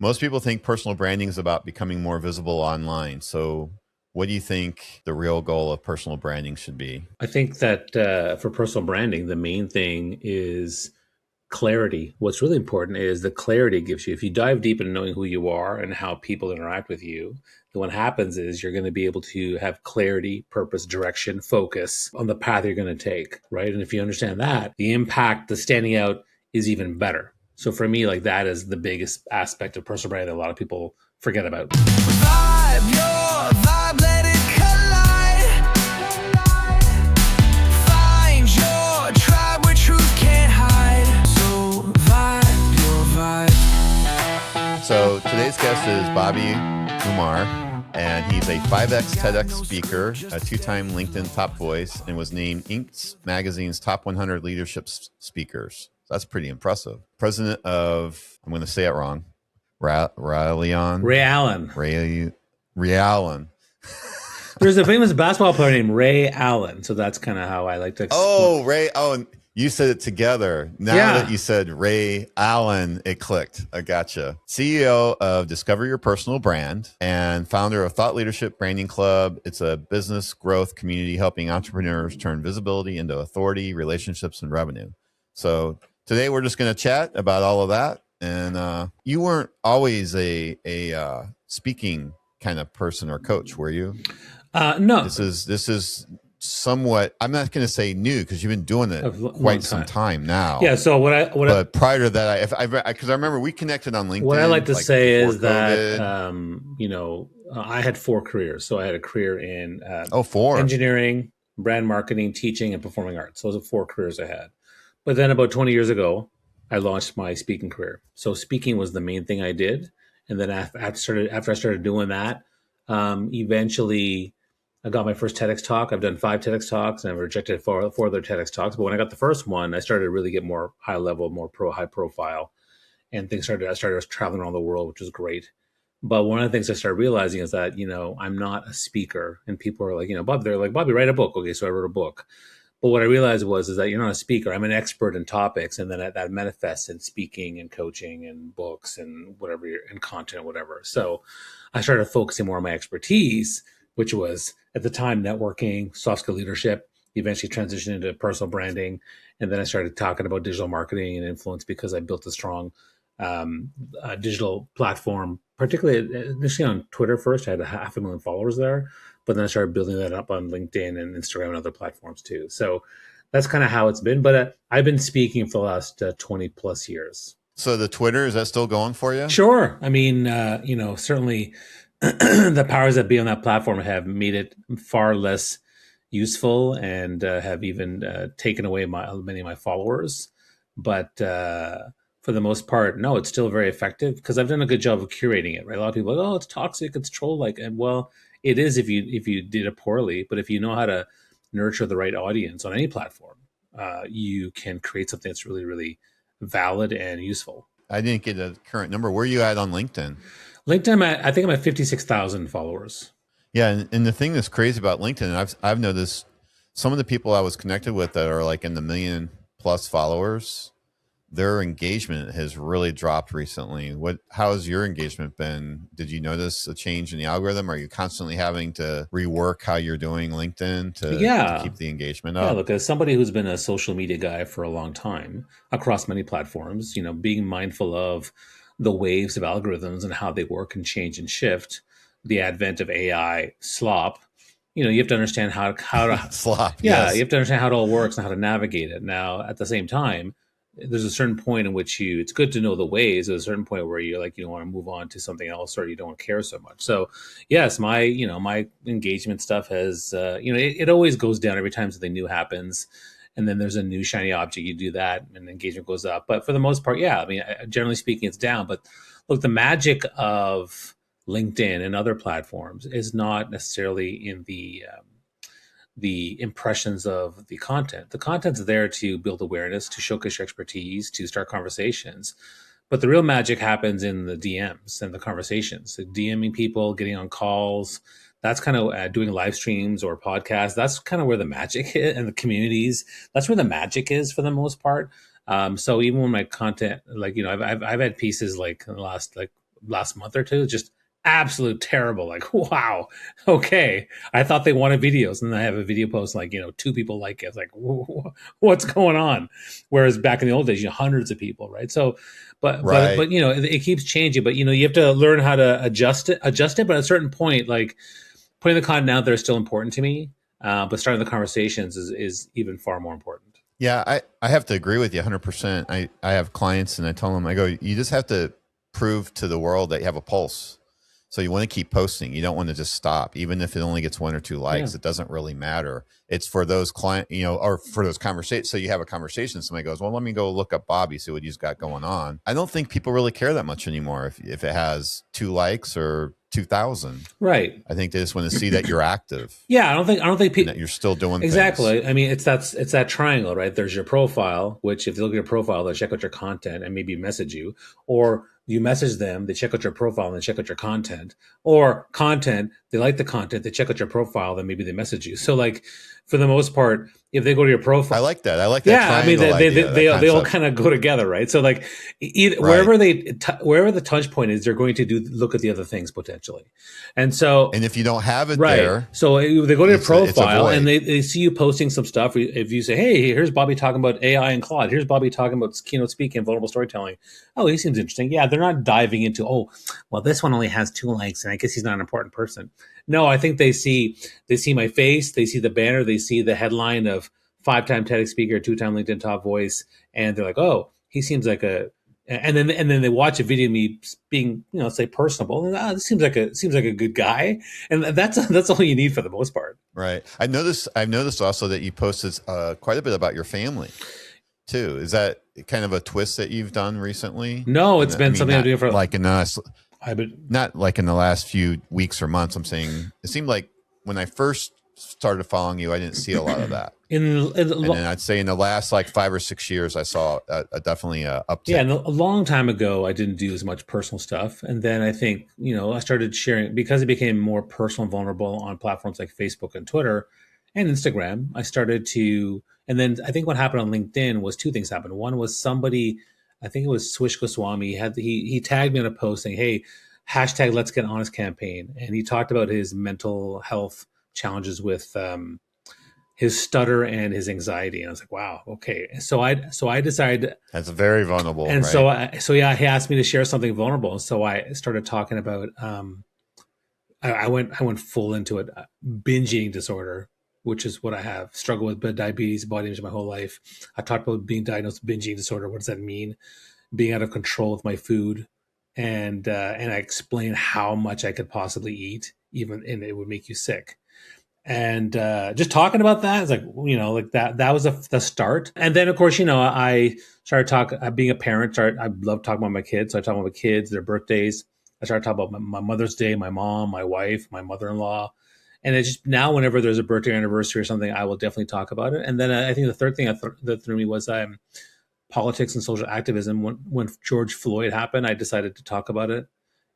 Most people think personal branding is about becoming more visible online. So what do you think the real goal of personal branding should be? I think that for personal branding, the main thing is clarity. What's really important is the clarity it gives you. If you dive deep into knowing who you are and how people interact with you, then what happens is you're going to be able to have clarity, purpose, direction, focus on the path you're going to take, right? And if you understand that, the impact, the standing out is even better. So for me, like that is the biggest aspect of personal branding that a lot of people forget about. Vibe, your vibe, let it collide. Find your tribe where truth can't hide. So vibe, your vibe. So today's guest is Bobby Umar, and he's a 5X TEDx speaker, a 2-time LinkedIn top voice, and was named Inc. magazine's top 100 leadership speakers. So that's pretty impressive. President of, I'm going to say it wrong, Ray Allen. There's a famous basketball player named Ray Allen, so that's kind of how I like to explain. Oh, Ray. Oh, and you said it together. Now that you said Ray Allen, it clicked. I gotcha. CEO of Discover Your Personal Brand and founder of Thought Leadership Branding Club. It's a business growth community helping entrepreneurs turn visibility into authority, relationships, and revenue. So today we're just going to chat about all of that. And you weren't always a speaking kind of person or coach, were you? No. This is somewhat, I'm not going to say new because you've been doing it quite some time now. Yeah. So but prior to that, because I remember we connected on LinkedIn. What I like to say is COVID. that, I had 4 careers. So I had a career in 4 engineering, brand marketing, teaching, and performing arts. Those are 4 careers I had. But then about 20 years ago, I launched my speaking career. So speaking was the main thing I did. And then after I started doing that, eventually I got my first TEDx talk. I've done 5 TEDx talks and I've rejected 4 other TEDx talks. But when I got the first one, I started to really get more high level, more high profile, and I started traveling around the world, which was great. But one of the things I started realizing is that, I'm not a speaker, and people are like, they're like, Bobby, write a book. Okay. So I wrote a book. But what I realized is that you're not a speaker. I'm an expert in topics, and then that manifests in speaking and coaching and books and whatever, and content, whatever. So I started focusing more on my expertise, which was at the time networking, soft skill leadership, eventually transitioned into personal branding. And then I started talking about digital marketing and influence because I built a strong digital platform, particularly initially on Twitter first. I had 500,000 followers there, but then I started building that up on LinkedIn and Instagram and other platforms too. So that's kind of how it's been. But I've been speaking for the last 20 plus years. So the Twitter, is that still going for you? Sure. I mean, certainly the powers that be on that platform have made it far less useful and have even taken away many of my followers. But for the most part, no, it's still very effective because I've done a good job of curating it, right? A lot of people are like, oh, it's toxic, it's troll-like. And well, it is if you did it poorly, but if you know how to nurture the right audience on any platform, you can create something that's really, really valid and useful. I didn't get a current number. Where are you at on LinkedIn? LinkedIn, I think I'm at 56,000 followers. Yeah, and the thing that's crazy about LinkedIn, I've noticed some of the people I was connected with that are like in the 1 million plus followers, their engagement has really dropped recently. How has your engagement been? Did you notice a change in the algorithm? Are you constantly having to rework how you're doing LinkedIn to keep the engagement up? Yeah, look, as somebody who's been a social media guy for a long time across many platforms, being mindful of the waves of algorithms and how they work and change and shift, the advent of AI slop, you have to understand how to slop. Yeah, yes. You have to understand how it all works and how to navigate it. Now, at the same time, there's a certain point in which it's good to know the ways. There's a certain point where you're like, you want to move on to something else or you don't care so much. So yes, my engagement stuff has, it always goes down every time something new happens. And then there's a new shiny object, you do that and engagement goes up. But for the most part, yeah, I mean, generally speaking, it's down. But look, the magic of LinkedIn and other platforms is not necessarily in the impressions of the content. The content's there to build awareness, to showcase your expertise, to start conversations. But the real magic happens in the DMs and the conversations. So DMing people, getting on calls, that's kind of doing live streams or podcasts. That's kind of where the magic is, and the communities. That's where the magic is for the most part. So even when my content, I've had pieces like in the last last month or two. Just absolute terrible. Like, wow, okay. I thought they wanted videos, and then I have a video post like, 2 people like it. It's like, what's going on? Whereas back in the old days, hundreds of people, right? So, but it keeps changing. But you have to learn how to adjust it. But at a certain point, like putting the content out there is still important to me. But starting the conversations is even far more important. Yeah, I have to agree with you 100%. I have clients and I tell them, I go, you just have to prove to the world that you have a pulse. So you want to keep posting. You don't want to just stop, even if it only gets 1 or 2 likes. Yeah. It doesn't really matter. It's for those client, or for those conversations. So you have a conversation. Somebody goes, well, let me go look up Bobby, see what he's got going on. I don't think people really care that much anymore if it has 2 likes or 2,000. Right. I think they just want to see that you're active. Yeah, I don't think people that you're still doing exactly. things. I mean, it's that triangle, right? There's your profile, which if you look at your profile, they'll check out your content and maybe message you, or you message them, they check out your profile and they check out your content, or content, they like the content, they check out your profile, then maybe they message you. So like for the most part, if they go to your profile, I like that. Yeah, I mean, they all kind of go together, right? So like wherever the touch point is, they're going to look at the other things potentially, and if you don't have it there, so they go to your profile and they see you posting some stuff. If you say, hey, here's Bobby talking about AI and Claude, here's Bobby talking about keynote speaking and vulnerable storytelling. Oh, he seems interesting. Yeah, they're not diving into, oh, well, this one only has 2 likes, and I guess he's not an important person. No, I think they see my face, they see the banner, they see the headline of 5-time TEDx speaker, 2-time LinkedIn top voice, and they're like, oh, he seems like and then they watch a video of me being, say personable, and this seems like a good guy, and that's all you need for the most part. Right. I've noticed also that you posted quite a bit about your family too. Is that kind of a twist that you've done recently? No, it's been something I'm doing for like not like in the last few weeks or months. I'm saying it seemed like when I first started following you, I didn't see a lot of that. And then I'd say in the last like 5 or 6 years, I saw definitely a uptick. Yeah, and a long time ago, I didn't do as much personal stuff. And then I think, I started sharing, because it became more personal and vulnerable on platforms like Facebook and Twitter and Instagram. I started to, and then I think what happened on LinkedIn was 2 things happened. One was somebody, I think it was Swish Goswami, he tagged me on a post saying, hey, hashtag Let's Get Honest campaign. And he talked about his mental health challenges with his stutter and his anxiety, and I was like, "Wow, okay." So I decided that's very vulnerable, and right? So he asked me to share something vulnerable, and so I started talking about. I went full into it, binge eating disorder, which is what I have. Struggled with diabetes, body image my whole life. I talked about being diagnosed with binge eating disorder. What does that mean? Being out of control with my food, and I explained how much I could possibly eat, and it would make you sick. And just talking about that is like, like that was the start. And then of course, I started being a parent. I love talking about my kids. So I talk about my kids, their birthdays. I started talking about my Mother's Day, my mom, my wife, my mother-in-law. And it's just now whenever there's a birthday anniversary or something, I will definitely talk about it. And then I think the third thing that threw me was politics and social activism. When George Floyd happened, I decided to talk about it.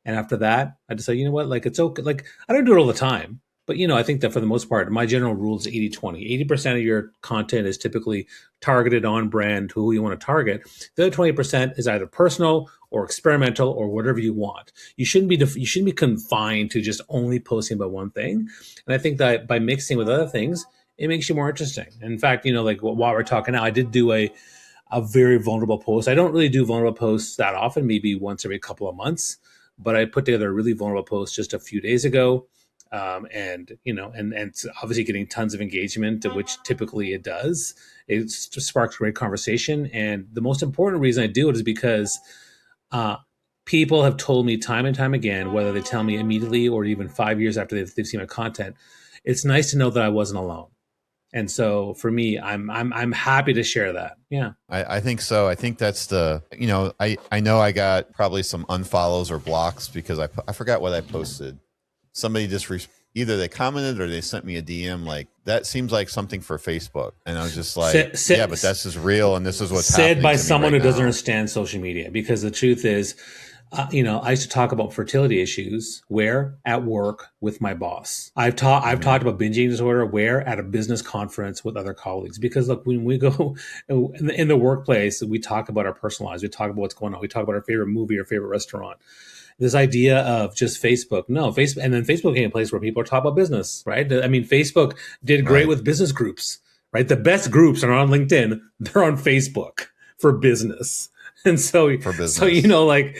And after that, I decided, you know what, like it's okay. Like I don't do it all the time. But, I think that for the most part, my general rule is 80-20. 80% of your content is typically targeted on brand to who you want to target. The other 20% is either personal or experimental or whatever you want. You shouldn't be confined to just only posting about one thing. And I think that by mixing with other things, it makes you more interesting. And in fact, like while we're talking now, I did do a very vulnerable post. I don't really do vulnerable posts that often, maybe once every couple of months. But I put together a really vulnerable post just a few days ago. And it's obviously getting tons of engagement, which typically it does. It sparks great conversation. And the most important reason I do it is because people have told me time and time again, whether they tell me immediately or even 5 years after they've seen my content, it's nice to know that I wasn't alone. And so for me, I'm happy to share that. Yeah, I think so. I think that's the, I know I got probably some unfollows or blocks because I forgot what I posted. Somebody just either they commented or they sent me a DM like that seems like something for Facebook, and I was just like, yeah, but that's just real, and this is what's said by to someone me who doesn't understand social media. Because the truth is, I used to talk about fertility issues where at work with my boss. I've talked about binge eating disorder where at a business conference with other colleagues. Because look, when we go in the workplace, we talk about our personal lives. We talk about what's going on. We talk about our favorite movie or favorite restaurant. This idea of just Facebook, no, Facebook, and then Facebook became a place where people are talking about business, right? I mean, Facebook did great with business groups, right? The best groups are on LinkedIn; they're on Facebook for business. And so, like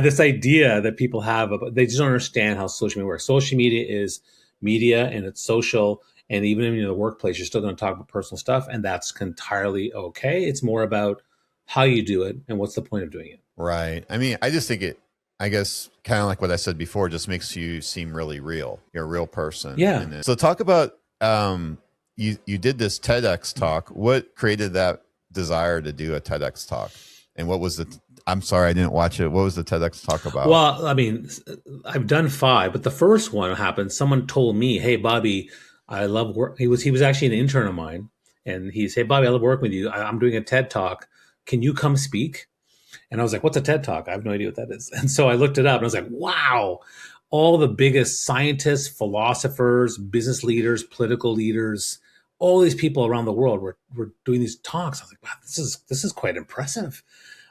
this idea that people have, they just don't understand how social media works. Social media is media, and it's social. And even in the workplace, you're still going to talk about personal stuff, and that's entirely okay. It's more about how you do it and what's the point of doing it. Right. I mean, I just think I guess kind of like what I said before, just makes you seem really real. You're a real person. Yeah. So talk about, you did this TEDx talk. What created that desire to do a TEDx talk? And what was I'm sorry, I didn't watch it. What was the TEDx talk about? Well, I mean, I've done 5, but the first one happened. Someone told me, "Hey, Bobby, I love work." He was actually an intern of mine, and he said, "Hey, Bobby, I love working with you. I'm doing a TED talk. Can you come speak?" And I was like, "What's a TED talk? I have no idea what that is." And so I looked it up, and I was like, "Wow, all the biggest scientists, philosophers, business leaders, political leaders, all these people around the world were doing these talks." I was like, "Wow, this is quite impressive.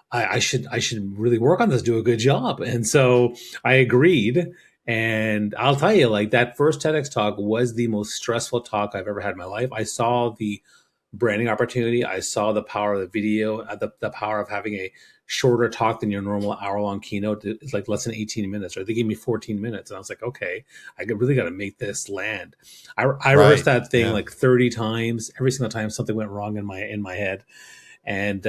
I should really work on this, do a good job." And so I agreed. And I'll tell you, like, that first TEDx talk was the most stressful talk I've ever had in my life. I saw the branding opportunity. I saw the power of the video, the power of having a shorter talk than your normal hour-long keynote. It's like less than 18 minutes, or they gave me 14 minutes. And I was like, okay, I really got to make this land. I rehearsed that thing like 30 times. Every single time something went wrong in my head. And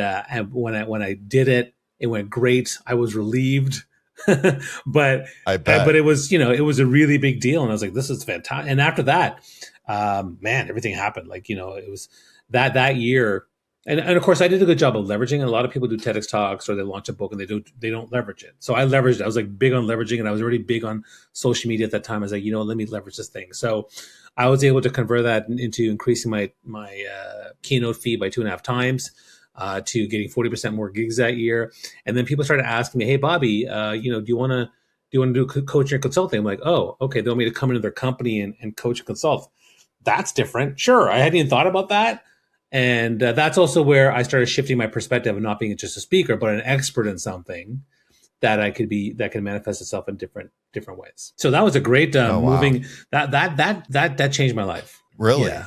when I did it, it went great. I was relieved. but it was, it was a really big deal. And I was like, this is fantastic. And after that, man, everything happened. Like, it was that year. And of course, I did a good job of leveraging. And a lot of people do TEDx talks, or they launch a book and they don't leverage it. So I leveraged it. I was like big on leveraging, and I was already big on social media at that time. I was like, let me leverage this thing. So I was able to convert that into increasing my keynote fee by 2.5 times. To getting 40% more gigs that year. And then people started asking me, "Hey, Bobby, do you want to do coaching or consulting?" I'm like, "Oh, okay. They want me to come into their company and coach and consult. That's different. Sure." I hadn't even thought about that. And that's also where I started shifting my perspective of not being just a speaker, but an expert in something that can manifest itself in different ways. So that was a great moving. That changed my life. Really? Yeah.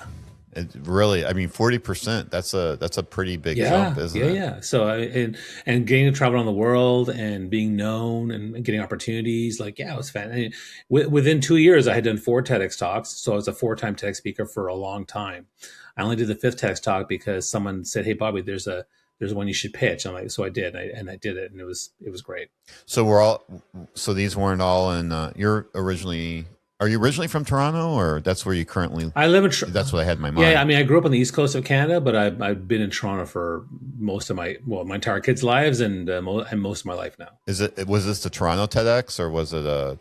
It really, I mean, 40%, that's a pretty big jump, isn't it? Yeah. So, and getting to travel around the world and being known and getting opportunities, like, it was fun. I mean, within 2 years, I had done 4 TEDx talks. So I was a 4-time TEDx speaker for a long time. I only did the 5th TEDx talk because someone said, "Hey, Bobby, there's one you should pitch." I'm like, so I did, and I did it, and it was great. So these weren't all in, are you originally from Toronto, or that's where you currently? I live in That's what I had in my mind. Yeah, I mean, I grew up on the east coast of Canada, but I've been in Toronto for most of my entire kids' lives and most of my life now. Was this the Toronto TEDx, or was it a?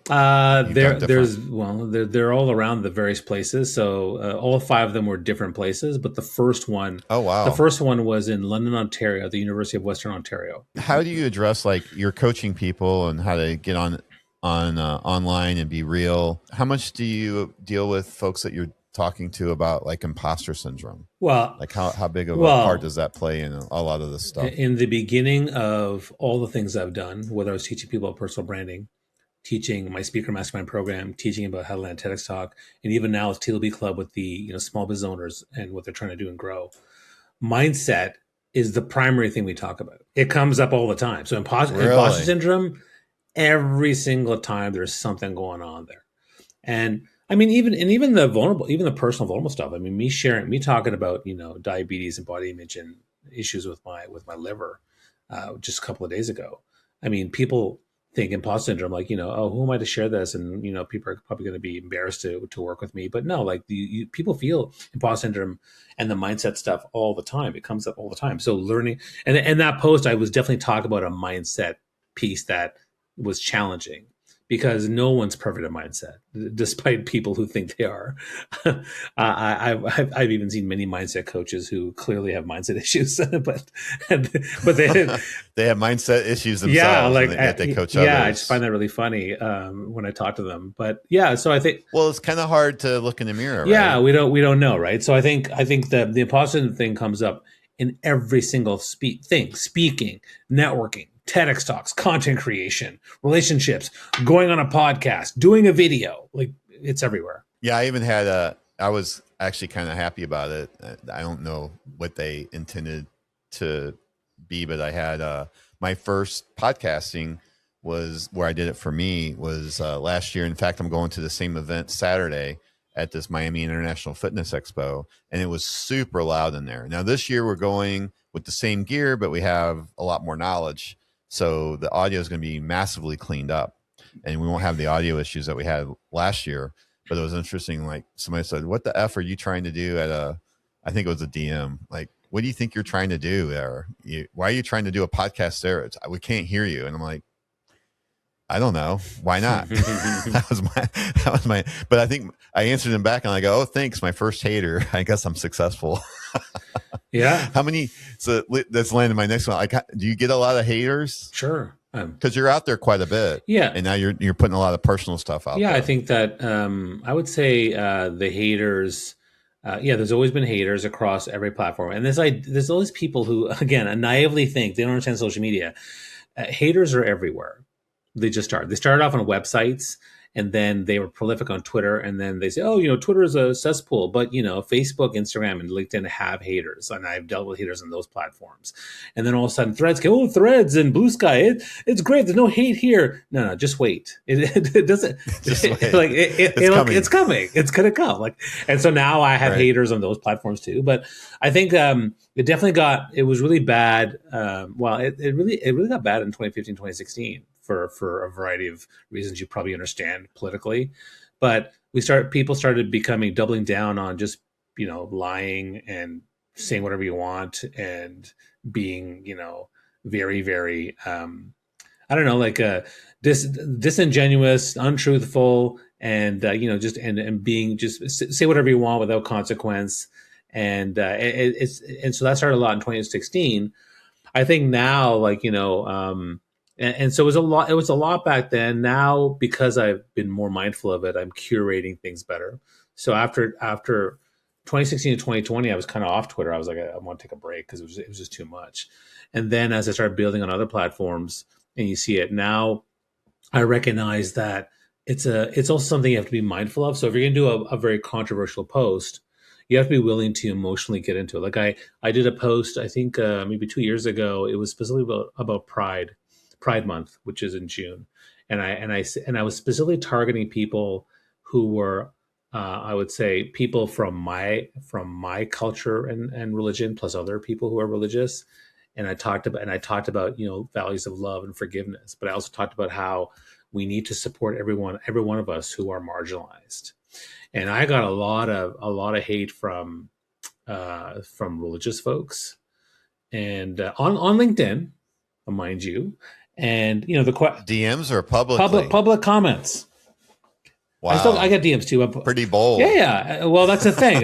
They're all around the various places. So all 5 of them were different places, but the first one, the first one was in London, Ontario, at the University of Western Ontario. How do you address, like, you're coaching people and how to get on online and be real? How much do you deal with folks that you're talking to about, like, imposter syndrome? Well, like how big of a part does that play in a lot of this stuff? In the beginning of all the things I've done, whether I was teaching people about personal branding, teaching my speaker mastermind program, teaching about how to land TEDx talk, and even now with TLB Club with the small business owners and what they're trying to do and grow, mindset is the primary thing we talk about. It comes up all the time. So imposter syndrome, every single time there's something going on there. And I mean, even the personal vulnerable stuff. I mean, me talking about, diabetes and body image and issues with my liver just a couple of days ago. I mean, people think imposter syndrome, like, oh, who am I to share this? And, people are probably going to be embarrassed to work with me. But no, like, people feel imposter syndrome and the mindset stuff all the time. It comes up all the time. So learning, and that post, I was definitely talking about a mindset piece that was challenging, because no one's perfect at mindset, despite people who think they are. I've even seen many mindset coaches who clearly have mindset issues, but they have mindset issues themselves. Yeah, like they coach others. Yeah, I just find that really funny when I talk to them. But yeah, so I think, well, it's kind of hard to look in the mirror. Yeah, right? we don't know, right? So I think the imposter thing comes up in every single speaking, networking, TEDx talks, content creation, relationships, going on a podcast, doing a video. Like, it's everywhere. Yeah, I was actually kind of happy about it. I don't know what they intended to be, but I had my first podcasting was where I did it for me was last year. In fact, I'm going to the same event Saturday at this Miami International Fitness Expo, and it was super loud in there. Now this year we're going with the same gear, but we have a lot more knowledge. So the audio is going to be massively cleaned up, and we won't have the audio issues that we had last year. But it was interesting. Like somebody said, "What the F are you trying to do I think it was a DM. Like, what do you think you're trying to do there? Why are you trying to do a podcast there? We can't hear you." And I'm like, I don't know. Why not? that was my, but I think I answered him back and I go, "Oh, thanks. My first hater. I guess I'm successful." Yeah. How many, so that's landed my next one. Like, do you get a lot of haters? Sure. Cause you're out there quite a bit. Yeah. And now you're putting a lot of personal stuff out there. Yeah. I think that, I would say, the haters, there's always been haters across every platform. And there's always people who, again, naively think they don't understand social media. Haters are everywhere. They just are. They started off on websites, and then they were prolific on Twitter, and then they say, "Oh, Twitter is a cesspool." But Facebook, Instagram, and LinkedIn have haters, and I've dealt with haters on those platforms. And then all of a sudden, Threads go, "Oh, Threads and Blue Sky, it's great. There's no hate here." No, just wait. It doesn't. Just wait. It's coming. It's gonna come. And so now I have haters on those platforms too. But I think it definitely it was really bad. It really got bad in 2015, 2016. For a variety of reasons you probably understand politically, but people started doubling down on just lying and saying whatever you want and being very, very I don't know, disingenuous, untruthful, and and being just say whatever you want without consequence, and so that started a lot in 2016. I think now and so it was a lot back then. Now, because I've been more mindful of it, I'm curating things better. So after 2016 to 2020, I was kind of off Twitter. I was like, I want to take a break because it was just too much. And then as I started building on other platforms, and you see it now, I recognize that it's also something you have to be mindful of. So if you're going to do a very controversial post, you have to be willing to emotionally get into it. Like I did a post, I think maybe 2 years ago. It was specifically about Pride Month, which is in June, and I was specifically targeting people who were, I would say, people from my culture and religion, plus other people who are religious. And I talked about values of love and forgiveness, but I also talked about how we need to support every one of us who are marginalized. And I got a lot of hate from religious folks, and on LinkedIn, mind you. And the DMs or public comments. Wow, I get DMs too. Pretty bold. Yeah. Well, that's the thing.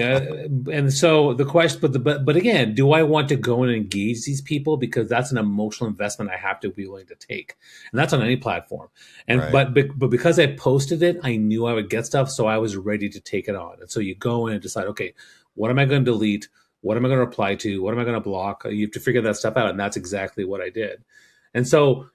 And so the question, but again, do I want to go and engage these people? Because that's an emotional investment I have to be willing to take, and that's on any platform. And but because I posted it, I knew I would get stuff, so I was ready to take it on. And so you go in and decide, okay, what am I going to delete? What am I going to reply to? What am I going to block? You have to figure that stuff out, and that's exactly what I did. And so,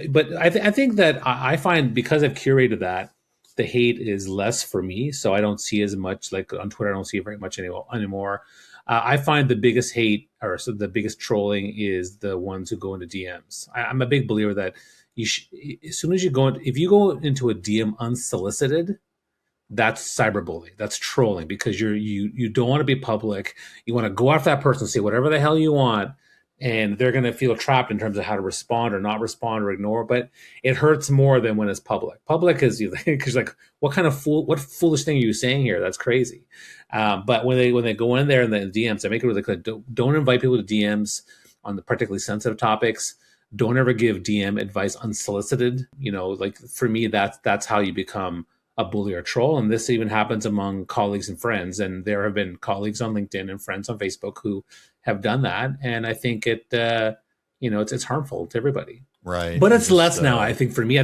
but I think that I find, because I've curated that, the hate is less for me. So I don't see as much, like on Twitter, I don't see it very much anymore. I find the biggest hate, or so the biggest trolling, is the ones who go into DMs. I'm a big believer that as soon as if you go into a DM unsolicited, that's cyberbullying. That's trolling, because you don't want to be public. You want to go after that person, say whatever the hell you want, and they're going to feel trapped in terms of how to respond or not respond or ignore. But it hurts more than when it's public. Public is because like, what foolish thing are you saying here? That's crazy. But when they go in there in the DMs, I make it really clear. Don't invite people to DMs on the particularly sensitive topics. Don't ever give DM advice unsolicited. Like for me, that's how you become a bully or troll. And this even happens among colleagues and friends. And there have been colleagues on LinkedIn and friends on Facebook who have done that. And I think it's harmful to everybody. Right. But it's less now. I think for me,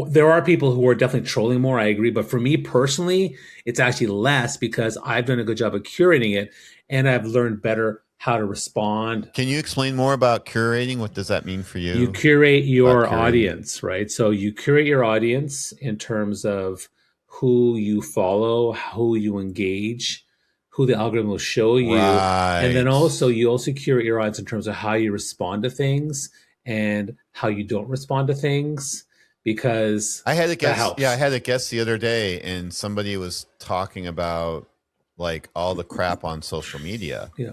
there are people who are definitely trolling more. I agree. But for me personally, it's actually less, because I've done a good job of curating it, and I've learned better how to respond. Can you explain more about curating? What does that mean for you? You curate your audience, right? So you curate your audience in terms of who you follow, who you engage, who the algorithm will show you. Right. And then also you also curate your audience in terms of how you respond to things and how you don't respond to things, because I had a guest. helps. Yeah, I had a guest the other day, and somebody was talking about like all the crap on social media. Yeah.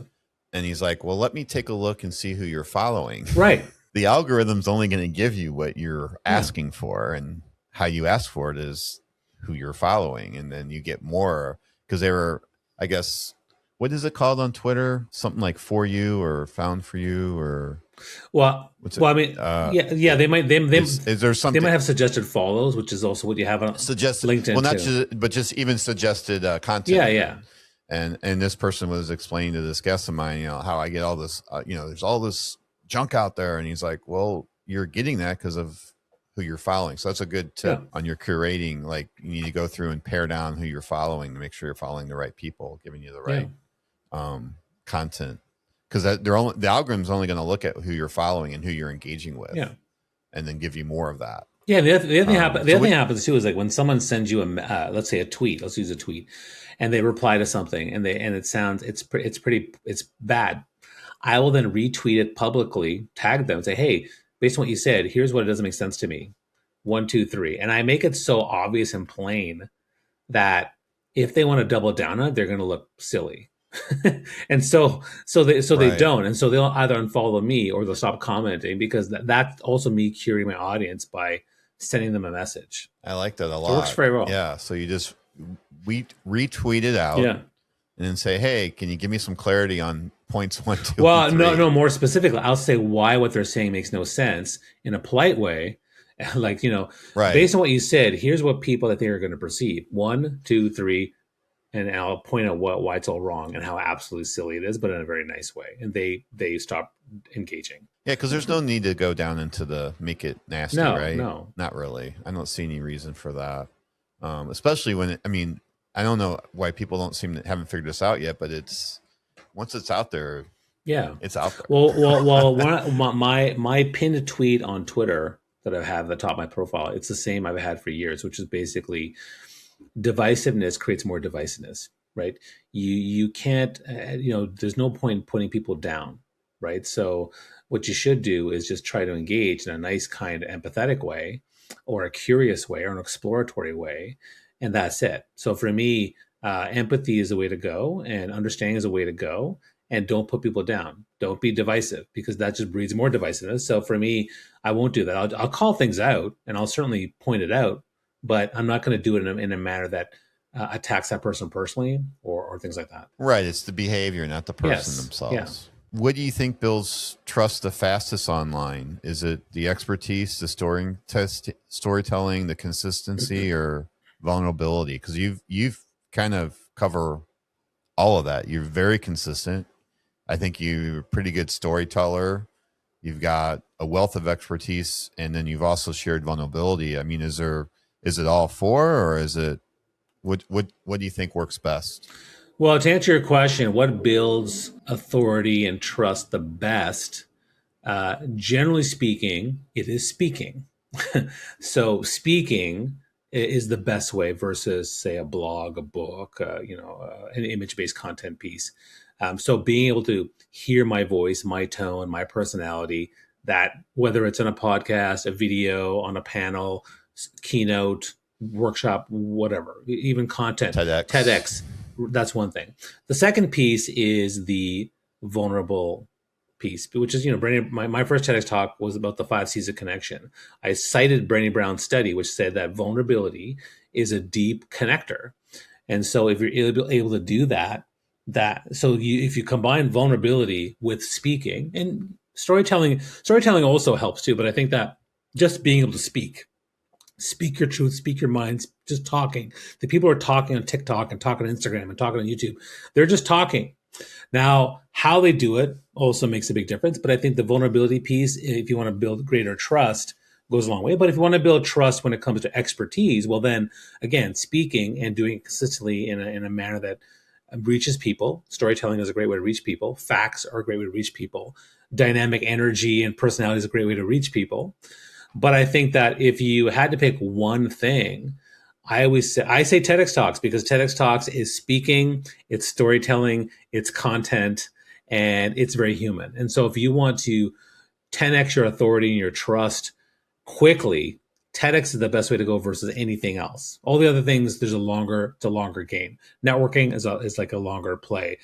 And he's like, well, let me take a look and see who you're following. Right. The algorithm's only going to give you what you're asking for, and how you ask for it is who you're following. And then you get more, because they were, I guess, what is it called on Twitter? Something like For You or Found For You, or well, I mean, they might. Is there something? They might have suggested follows, which is also what you have on suggested LinkedIn. Well, not just, but just even suggested content. Yeah. And this person was explaining to this guest of mine, how I get all this, there's all this junk out there, and he's like, well, you're getting that because of who you're following. So that's a good tip on your curating. Like, you need to go through and pare down who you're following to make sure you're following the right people, giving you the right content, because the algorithm's only going to look at who you're following and who you're engaging with, and then give you more of that. Yeah, the other thing happens too is like when someone sends you a let's say a tweet. Let's use a tweet, and they reply to something, and it's bad. I will then retweet it publicly, tag them, say, hey, based on what you said, here's what it doesn't make sense to me. 1, 2, 3, and I make it so obvious and plain that if they want to double down on it, they're going to look silly. And so they don't, and so they'll either unfollow me or they'll stop commenting, because that's also me curating my audience by sending them a message. I like that a lot. It works very well. Yeah. So you just retweet it out, and then say, hey, can you give me some clarity on points 1, 2, well, and 3? no, more specifically, I'll say why what they're saying makes no sense in a polite way. Like, based on what you said, here's what people I think are going to perceive. 1, 2, 3. And I'll point out why it's all wrong and how absolutely silly it is, but in a very nice way. And they stop engaging. Yeah, because there's no need to go down into the make it nasty, right? No, not really. I don't see any reason for that. Especially when I don't know why people haven't figured this out yet, but once it's out there, it's out there. Well, my pinned tweet on Twitter that I have at the top of my profile, it's the same I've had for years, which is basically, divisiveness creates more divisiveness, right? You can't, there's no point in putting people down, right? So what you should do is just try to engage in a nice, kind, empathetic way, or a curious way, or an exploratory way, and that's it. So for me, empathy is the way to go, and understanding is a way to go, and don't put people down. Don't be divisive, because that just breeds more divisiveness. So for me, I won't do that. I'll call things out, and I'll certainly point it out, but I'm not going to do it in a manner that attacks that person personally or things like that. Right. It's the behavior, not the person themselves. Yeah. What do you think builds trust the fastest online? Is it the expertise, the storytelling, the consistency, or vulnerability? Because you've kind of cover all of that. You're very consistent. I think you're a pretty good storyteller. You've got a wealth of expertise, and then you've also shared vulnerability. I mean, is it all four, or is it what do you think works best? Well, to answer your question, what builds authority and trust the best? Generally speaking, it is speaking. So speaking is the best way versus, say, a blog, a book, an image-based content piece. So being able to hear my voice, my tone, my personality, that whether it's on a podcast, a video, on a panel, keynote, workshop, whatever, even content, TEDx, that's one thing. The second piece is the vulnerable piece, which is, Brandon, my first TEDx talk was about the 5 C's of connection. I cited Brandon Brown's study, which said that vulnerability is a deep connector. And so if you're able to do that, if you combine vulnerability with speaking, and storytelling also helps too, but I think that just being able to speak your truth, speak your minds, just talking. The people who are talking on TikTok and talking on Instagram and talking on YouTube, they're just talking. Now, how they do it also makes a big difference. But I think the vulnerability piece, if you want to build greater trust, goes a long way. But if you want to build trust when it comes to expertise, well, then again, speaking and doing it consistently in a manner that reaches people. Storytelling is a great way to reach people. Facts are a great way to reach people. Dynamic energy and personality is a great way to reach people. But I think that if you had to pick one thing, I say TEDx Talks, because TEDx Talks is speaking, it's storytelling, it's content, and it's very human. And so if you want to 10x your authority and your trust quickly, TEDx is the best way to go versus anything else. All the other things, it's a longer game. Networking is like a longer play.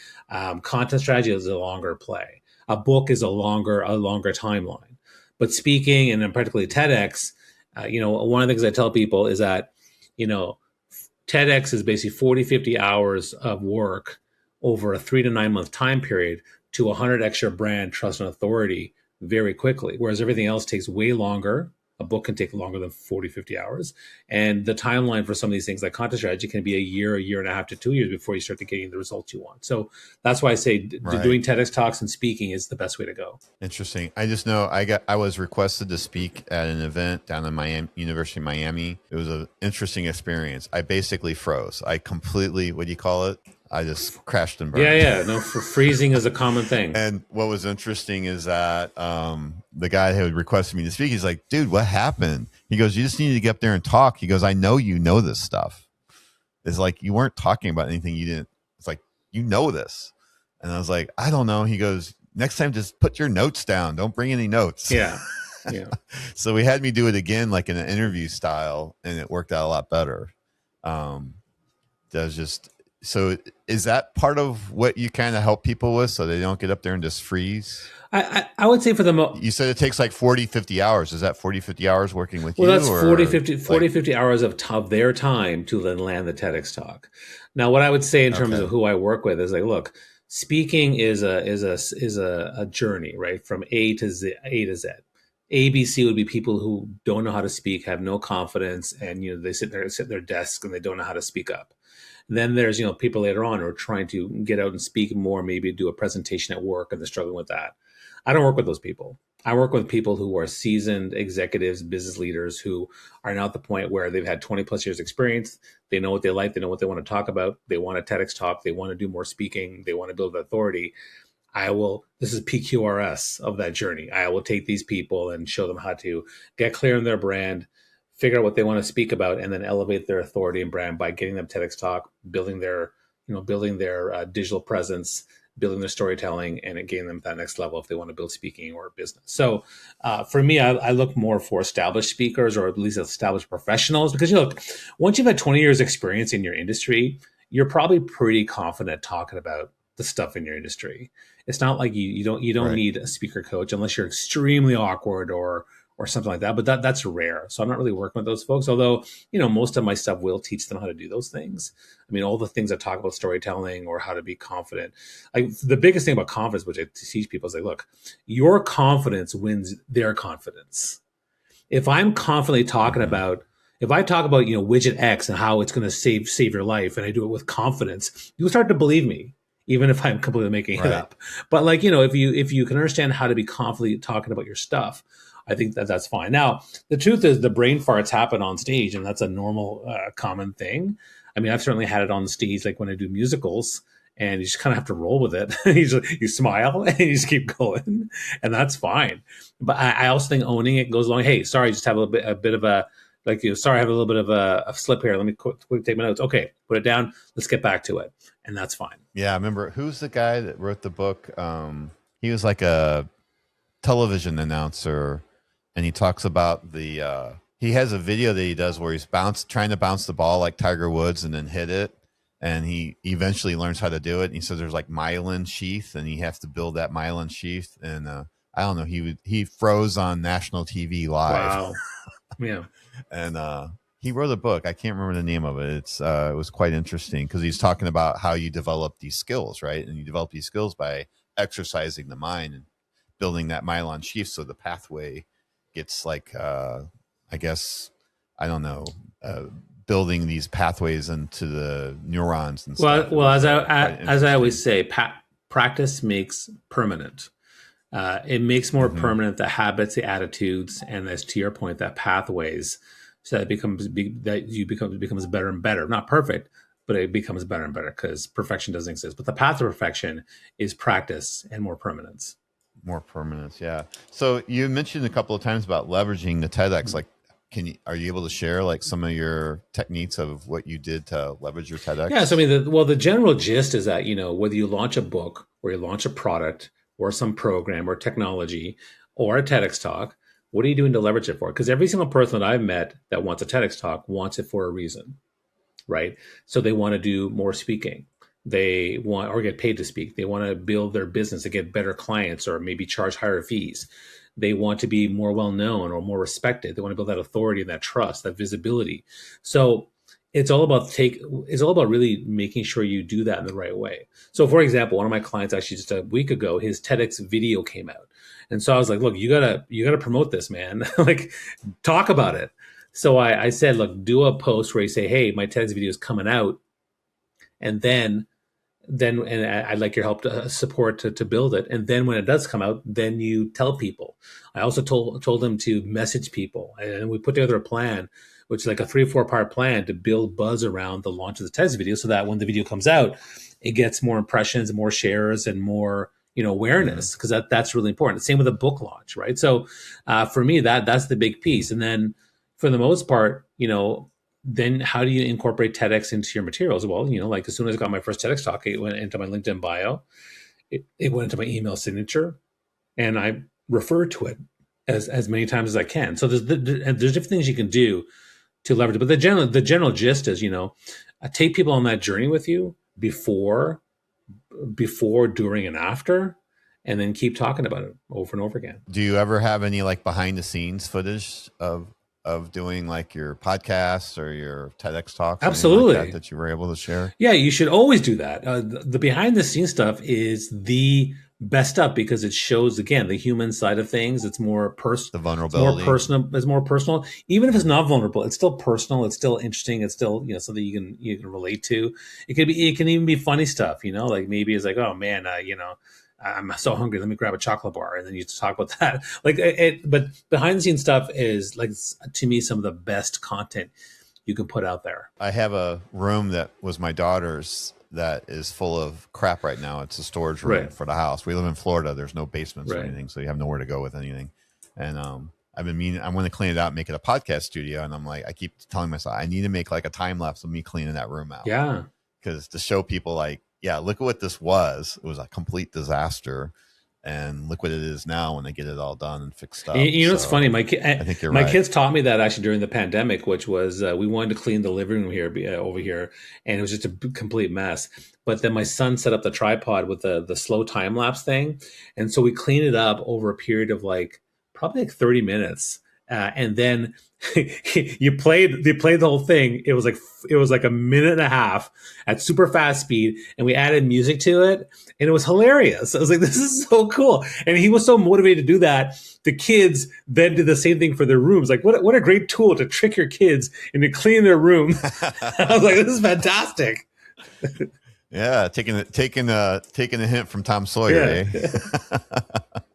Content strategy is a longer play. A book is a longer timeline. But speaking, and then particularly TEDx, one of the things I tell people is that, TEDx is basically 40, 50 hours of work over a 3 to 9 month time period to 100x your brand, trust, and authority very quickly. Whereas everything else takes way longer. A book can take longer than 40, 50 hours. And the timeline for some of these things like content strategy can be a year and a half to 2 years before you start to getting the results you want. So that's why I say doing TEDx Talks and speaking is the best way to go. Interesting. I just know I was requested to speak at an event down in University of Miami. It was an interesting experience. I basically froze. I completely, what do you call it? I just crashed and burned. Yeah. No, freezing is a common thing. And what was interesting is that the guy who had requested me to speak, he's like, dude, what happened? He goes, you just need to get up there and talk. He goes, I know you know this stuff. It's like, you weren't talking about anything you didn't. It's like, you know this. And I was like, I don't know. He goes, next time, just put your notes down. Don't bring any notes. Yeah. So we had me do it again, like in an interview style, and it worked out a lot better. So is that part of what you kind of help people with so they don't get up there and just freeze? I would say for the most... You said it takes like 40, 50 hours. Is that 40, 50 hours working with you? Well, that's 40, 50 hours of their time to then land the TEDx talk. Now, what I would say in terms of who I work with is like, look, speaking is a journey, right? From A to Z. ABC would be people who don't know how to speak, have no confidence, and they sit at their desk and they don't know how to speak up. Then there's, people later on who are trying to get out and speak more, maybe do a presentation at work, and they're struggling with that. I don't work with those people. I work with people who are seasoned executives, business leaders who are now at the point where they've had 20 plus years experience. They know what they like. They know what they want to talk about. They want a TEDx talk. They want to do more speaking. They want to build authority. This is PQRS of that journey. I will take these people and show them how to get clear on their brand, figure out what they want to speak about, and then elevate their authority and brand by getting them TEDx talk, building their digital presence, building their storytelling, and getting them to that next level if they want to build speaking or business. So for me, I look more for established speakers, or at least established professionals, because once you've had 20 years experience in your industry, you're probably pretty confident talking about the stuff in your industry. It's not like you don't need a speaker coach unless you're extremely awkward or something like that. But that's rare. So I'm not really working with those folks. Although, most of my stuff will teach them how to do those things. I mean, all the things I talk about storytelling or how to be confident. Like the biggest thing about confidence, which I teach people, is like, look, your confidence wins their confidence. If I'm confidently talking about, if I talk about, widget X and how it's going to save your life, and I do it with confidence, you'll start to believe me, even if I'm completely making it up. But if you can understand how to be confidently talking about your stuff, I think that's fine. Now, the truth is the brain farts happen on stage, and that's a normal, common thing. I mean, I've certainly had it on stage, like when I do musicals, and you just kind of have to roll with it. You smile and you just keep going, and that's fine. But I also think owning it goes along. Hey, sorry, just have a bit of a, sorry, I have a little bit of a slip here. Let me quickly take my notes. Okay, put it down. Let's get back to it. And that's fine. Yeah, I remember, who's the guy that wrote the book? He was like a television announcer. And he talks about he has a video that he does where he's trying to bounce the ball like Tiger Woods and then hit it. And he eventually learns how to do it. And he says there's like myelin sheath, and he has to build that myelin sheath. And I don't know, he froze on national TV live. Wow. Yeah. And he wrote a book. I can't remember the name of it. It was quite interesting because he's talking about how you develop these skills, right? And you develop these skills by exercising the mind and building that myelin sheath, so the pathway gets like, I guess, I don't know, building these pathways into the neurons and stuff. Well, as I always say, practice makes permanent. It makes more permanent the habits, the attitudes, and as to your point, that pathways, so that it becomes better and better. Not perfect, but it becomes better and better because perfection doesn't exist. But the path to perfection is practice and more permanence. More permanence, yeah. So you mentioned a couple of times about leveraging the TEDx. Like, are you able to share like some of your techniques of what you did to leverage your TEDx? Yeah, so I mean, the general gist is that, whether you launch a book or you launch a product or some program or technology or a TEDx talk, what are you doing to leverage it for? Because every single person that I've met that wants a TEDx talk wants it for a reason, right? So they want to do more speaking. They want or get paid to speak. They want to build their business to get better clients or maybe charge higher fees. They want to be more well known or more respected. They want to build that authority and that trust, that visibility. So it's all about really making sure you do that in the right way. So for example, one of my clients actually just a week ago, his TEDx video came out. And so I was like, look, you gotta promote this, man. Like, talk about it. So I said, look, do a post where you say, hey, my TEDx video is coming out. And then and I'd like your help to support to build it. And then when it does come out, then you tell people. I also told them to message people, and we put together a plan, which is like a 3 or 4 part plan to build buzz around the launch of the TEDx video, so that when the video comes out, it gets more impressions, more shares, and more awareness, because that's really important. Same with a book launch, right? So for me, that's the big piece. And then for the most part, then how do you incorporate TEDx into your materials? Well, like as soon as I got my first TEDx talk, it went into my LinkedIn bio, it went into my email signature, and I refer to it as many times as I can. So there's different things you can do to leverage it. But the general gist is, take people on that journey with you before, during, and after, and then keep talking about it over and over again. Do you ever have any like behind the scenes footage of doing like your podcasts or your TEDx talks? Absolutely. Like that you were able to share? Yeah, you should always do that. The behind the scenes stuff is the best stuff because it shows, again, the human side of things. It's more personal. The vulnerability. It's more personal. Even if it's not vulnerable, it's still personal. It's still interesting. It's still, something you can relate to. It can even be funny stuff, like maybe it's like, oh man, I'm so hungry. Let me grab a chocolate bar, and then you talk about that. But behind the scenes stuff is, like, to me, some of the best content you can put out there. I have a room that was my daughter's that is full of crap right now. It's a storage room for the house. We live in Florida. There's no basements or anything, so you have nowhere to go with anything. And I've been meaning, I want to clean it out, make it a podcast studio. And I'm like, I keep telling myself, I need to make like a time lapse of me cleaning that room out. Yeah, because to show people like, yeah, look at what this was. It was a complete disaster. And look what it is now when they get it all done and fixed up. It's funny. I think you're my right. kids taught me that actually during the pandemic, which was we wanted to clean the living room over here, and it was just a complete mess. But then my son set up the tripod with the slow time lapse thing, and so we cleaned it up over a period of probably 30 minutes, and then they played the whole thing. It was like a minute and a half at super fast speed, and we added music to it, and it was hilarious. I was like, this is so cool. And he was so motivated to do that. The kids then did the same thing for their rooms. Like, what a great tool to trick your kids into cleaning their room. I was like, this is fantastic. Yeah, taking a hint from Tom Sawyer. Yeah. Eh?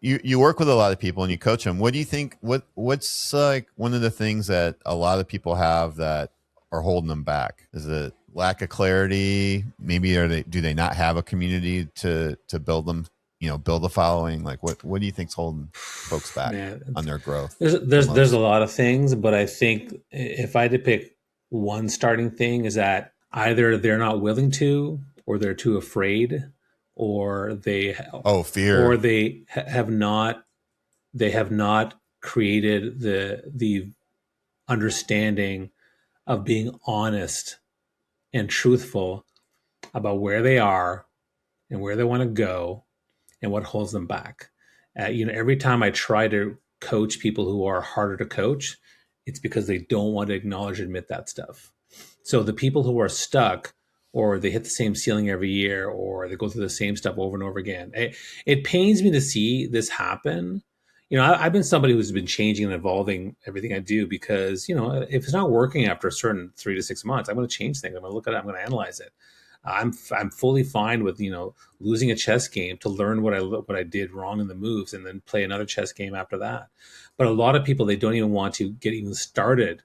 You work with a lot of people and you coach them. What do you think? What's like one of the things that a lot of people have that are holding them back? Is it lack of clarity? Maybe do they not have a community to build them? Build a following. Like what do you think's holding folks back on their growth? There's a lot of things, but I think if I had to pick one starting thing, is that either they're not willing to, or they're too afraid, or fear, or they have not created the understanding of being honest and truthful about where they are and where they want to go and what holds them back. Every time I try to coach people who are harder to coach, it's because they don't want to acknowledge and admit that stuff. So the people who are stuck, or they hit the same ceiling every year, or they go through the same stuff over and over again, it pains me to see this happen. I've been somebody who's been changing and evolving everything I do because, if it's not working after a certain 3 to 6 months, I'm going to change things. I'm going to look at it. I'm going to analyze it. I'm fully fine with, losing a chess game to learn what I did wrong in the moves and then play another chess game after that. But a lot of people, they don't even want to get even started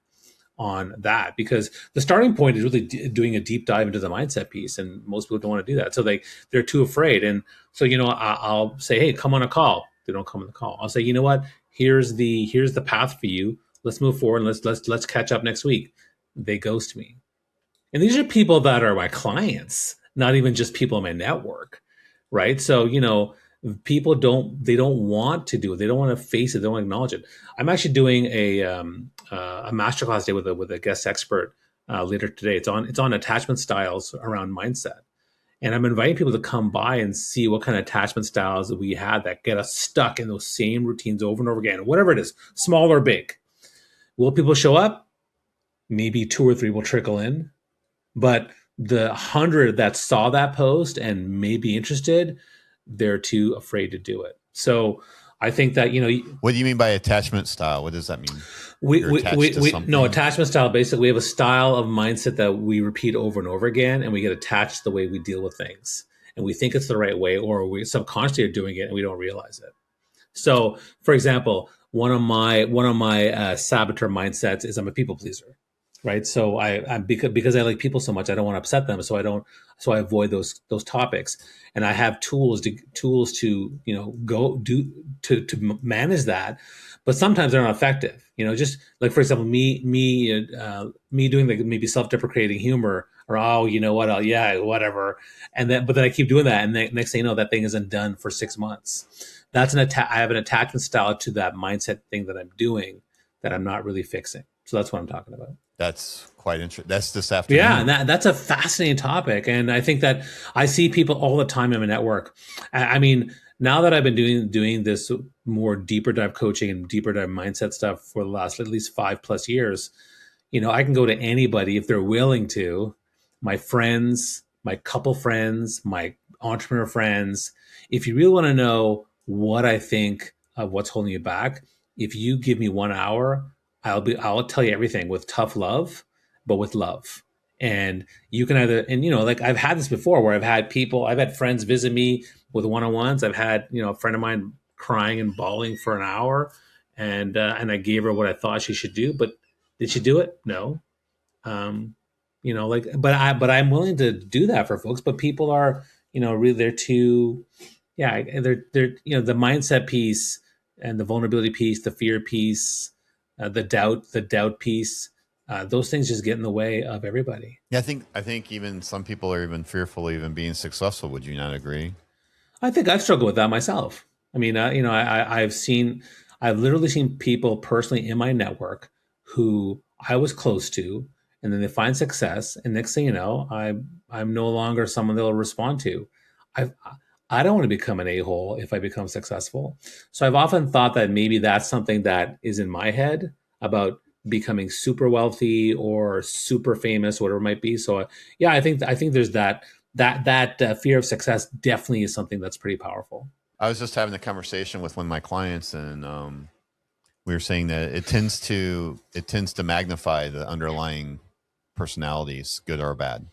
on that, because the starting point is really doing a deep dive into the mindset piece, and most people don't want to do that, so they're too afraid. And so I'll say, hey, come on a call. They don't come on the call. I'll say, you know what, here's the path for you. Let's move forward, and let's catch up next week. They ghost me. And these are people that are my clients, not even just people in my network, right? So, people don't want to do it. They don't want to face it. They don't want to acknowledge it. I'm actually doing a masterclass day with a guest expert later today. It's on attachment styles around mindset. And I'm inviting people to come by and see what kind of attachment styles that we had that get us stuck in those same routines over and over again, whatever it is, small or big. Will people show up? Maybe 2 or 3 will trickle in. But the 100 that saw that post and may be interested, they're too afraid to do it. So I think that, What do you mean by attachment style? What does that mean? Attachment style, basically we have a style of mindset that we repeat over and over again, and we get attached to the way we deal with things. And we think it's the right way, or we subconsciously are doing it and we don't realize it. So, for example, one of my saboteur mindsets is I'm a people pleaser. Right. So I'm because I like people so much, I don't want to upset them. So I avoid those topics. And I have tools to go do to manage that. But sometimes they're not effective. Just like, for example, me doing maybe self-deprecating humor, or, oh, you know what? Whatever. But then I keep doing that. And then next thing you know, that thing isn't done for 6 months. That's I have an attachment style to that mindset thing that I'm doing that I'm not really fixing. So that's what I'm talking about. That's quite interesting. That's this afternoon. Yeah, and that's a fascinating topic. And I think that I see people all the time in my network. I mean, now that I've been doing this more deeper dive coaching and deeper dive mindset stuff for the last at least 5+ years, I can go to anybody if they're willing to, my friends, my couple friends, my entrepreneur friends. If you really want to know what I think of what's holding you back, if you give me 1 hour, I'll tell you everything with tough love, but with love. And you can like I've had this before where I've had friends visit me with one-on-ones. I've had, a friend of mine crying and bawling for an hour, and I gave her what I thought she should do, but did she do it? No. But I'm willing to do that for folks, but people are, really, they're too, they're the mindset piece and the vulnerability piece, the fear piece, the doubt piece, those things just get in the way of everybody. Yeah, I think even some people are even fearful of even being successful. Would you not agree? I think I've struggled with that myself. I mean, I've literally seen people personally in my network who I was close to, and then they find success, and next thing you know, I'm no longer someone they'll respond to. I don't want to become an a-hole if I become successful. So I've often thought that maybe that's something that is in my head about becoming super wealthy or super famous, whatever it might be. So I think there's that fear of success definitely is something that's pretty powerful. I was just having a conversation with one of my clients, and we were saying that it tends to magnify the underlying personalities, good or bad.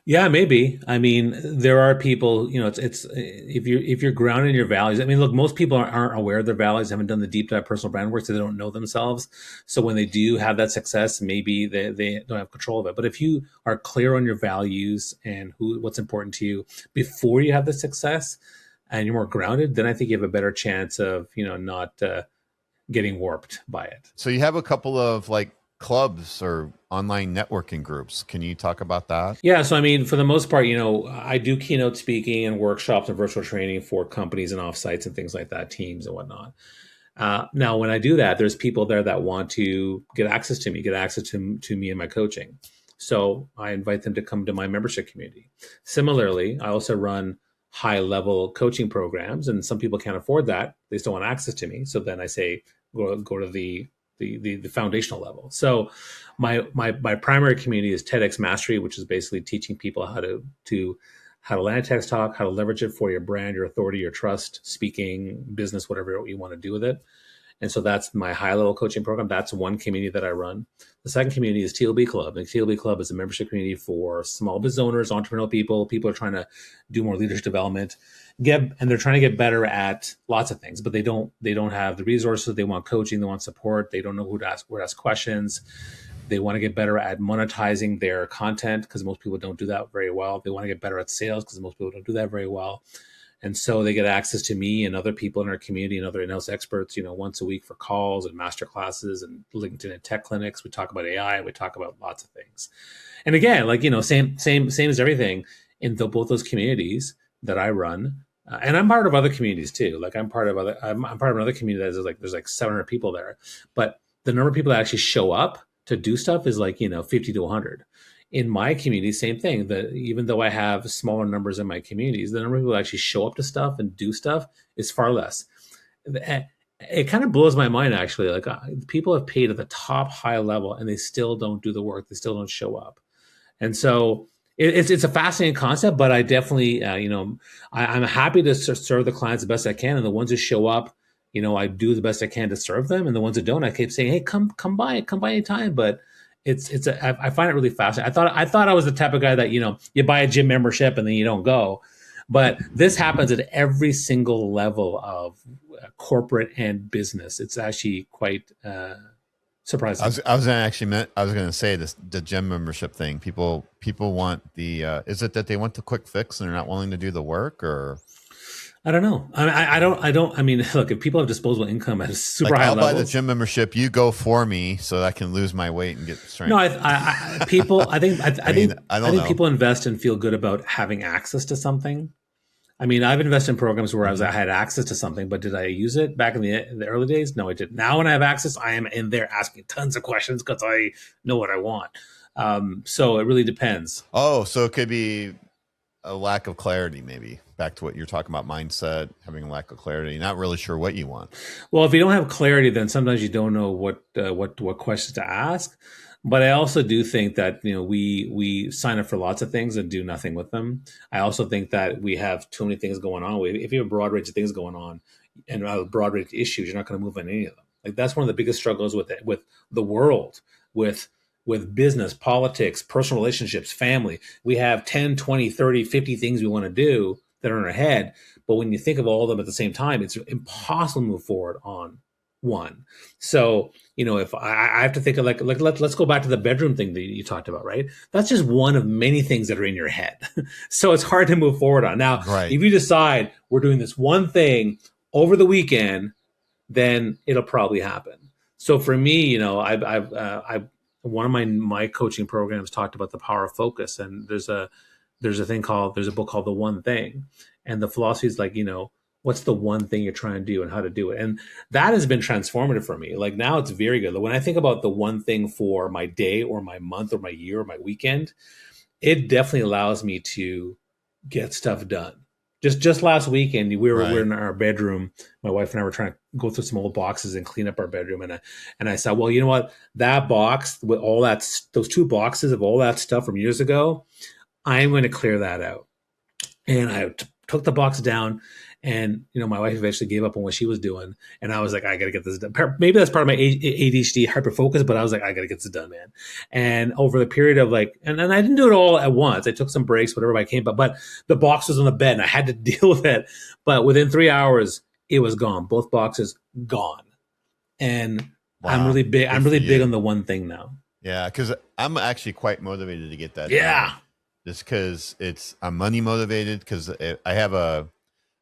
Yeah, maybe. I mean, there are people, it's if you're grounded in your values. I mean, look, most people aren't aware of their values, haven't done the deep dive personal brand work, so they don't know themselves. So when they do have that success, maybe they don't have control of it. But if you are clear on your values and what's important to you before you have the success, and you're more grounded, then I think you have a better chance of, not getting warped by it. So you have a couple of clubs or online networking groups. Can you talk about that? Yeah. So, I mean, for the most part, I do keynote speaking and workshops and virtual training for companies and offsites and things like that, teams and whatnot. Now, when I do that, there's people there that want to get access to me and my coaching. So I invite them to come to my membership community. Similarly, I also run high-level coaching programs, and some people can't afford that. They still want access to me. So then I say, go to the foundational level. So my primary community is TEDx Mastery, which is basically teaching people how to land a TEDx talk, how to leverage it for your brand, your authority, your trust, speaking, business, whatever you want to do with it. And so that's my high-level coaching program. That's one community that I run. The second community is TLB Club. And TLB Club is a membership community for small business owners, entrepreneurial people are trying to do more leadership development, and they're trying to get better at lots of things, but they don't have the resources. They want coaching, they want support. They don't know who to ask questions. They want to get better at monetizing their content because most people don't do that very well. They want to get better at sales because most people don't do that very well. And so they get access to me and other people in our community and other in-house experts, once a week for calls and master classes and LinkedIn and tech clinics. We talk about AI. We talk about lots of things. And again, same as everything in both those communities that I run. And I'm part of other communities too. Like I'm part of another community there's like 700 people there, but the number of people that actually show up to do stuff is 50 to 100. In my community, same thing. Even though I have smaller numbers in my communities, the number of people that actually show up to stuff and do stuff is far less. It kind of blows my mind, actually. Like people have paid at the top high level and they still don't do the work. They still don't show up. And so it's a fascinating concept, but I definitely, I'm happy to serve the clients the best I can. And the ones who show up, I do the best I can to serve them. And the ones that don't, I keep saying, hey, come by anytime. But I find it really fascinating. I thought I was the type of guy that, you buy a gym membership and then you don't go. But this happens at every single level of corporate and business. It's actually quite surprising. I was going to say this, the gym membership thing. People want is it that they want the quick fix and they're not willing to do the work, or? I don't know. I don't. I mean, look, if people have disposable income at a super high level, I'll buy the gym membership. You go for me so that I can lose my weight and get strength. No, I think people invest and feel good about having access to something. I mean, I've invested in programs where I had access to something, but did I use it back in the early days? No, I didn't. Now, when I have access, I am in there asking tons of questions because I know what I want. So it really depends. Oh, so it could be a lack of clarity, maybe. Back to what you're talking about, mindset, having a lack of clarity, not really sure what you want. Well, if you don't have clarity, then sometimes you don't know what questions to ask. But I also do think that we sign up for lots of things and do nothing with them. I also think that we have too many things going on. If you have a broad range of things going on and a broad range of issues, you're not going to move on any of them. Like that's one of the biggest struggles with the world, with business, politics, personal relationships, family. We have 10, 20, 30, 50 things we want to do that are in our head. But when you think of all of them at the same time, it's impossible to move forward on one. So, if I have to think of let's go back to the bedroom thing that you talked about, right? That's just one of many things that are in your head. So it's hard to move forward on. Now, right. If you decide we're doing this one thing over the weekend, then it'll probably happen. So for me, I've one of my coaching programs talked about the power of focus, and there's a book called The One Thing, and the philosophy is what's the one thing you're trying to do and how to do it. And that has been transformative for me. Like now it's very good. When I think about the one thing for my day or my month or my year or my weekend, it definitely allows me to get stuff done. Just last weekend, we were in our bedroom. My wife and I were trying to go through some old boxes and clean up our bedroom. And I said, well, you know what? That box with all that, those 2 boxes of all that stuff from years ago, I'm going to clear that out. And I took the box down. And, my wife eventually gave up on what she was doing. And I was like, I got to get this done. Maybe that's part of my ADHD hyperfocus, but I was like, I got to get this done, man. And over the period of and I didn't do it all at once. I took some breaks, whatever I came, but the box was on the bed and I had to deal with it. But within 3 hours, it was gone. Both boxes gone. And wow. I'm really big on the one thing now. Yeah. Cause I'm actually quite motivated to get that done. Just cause I'm money motivated. Cause I have a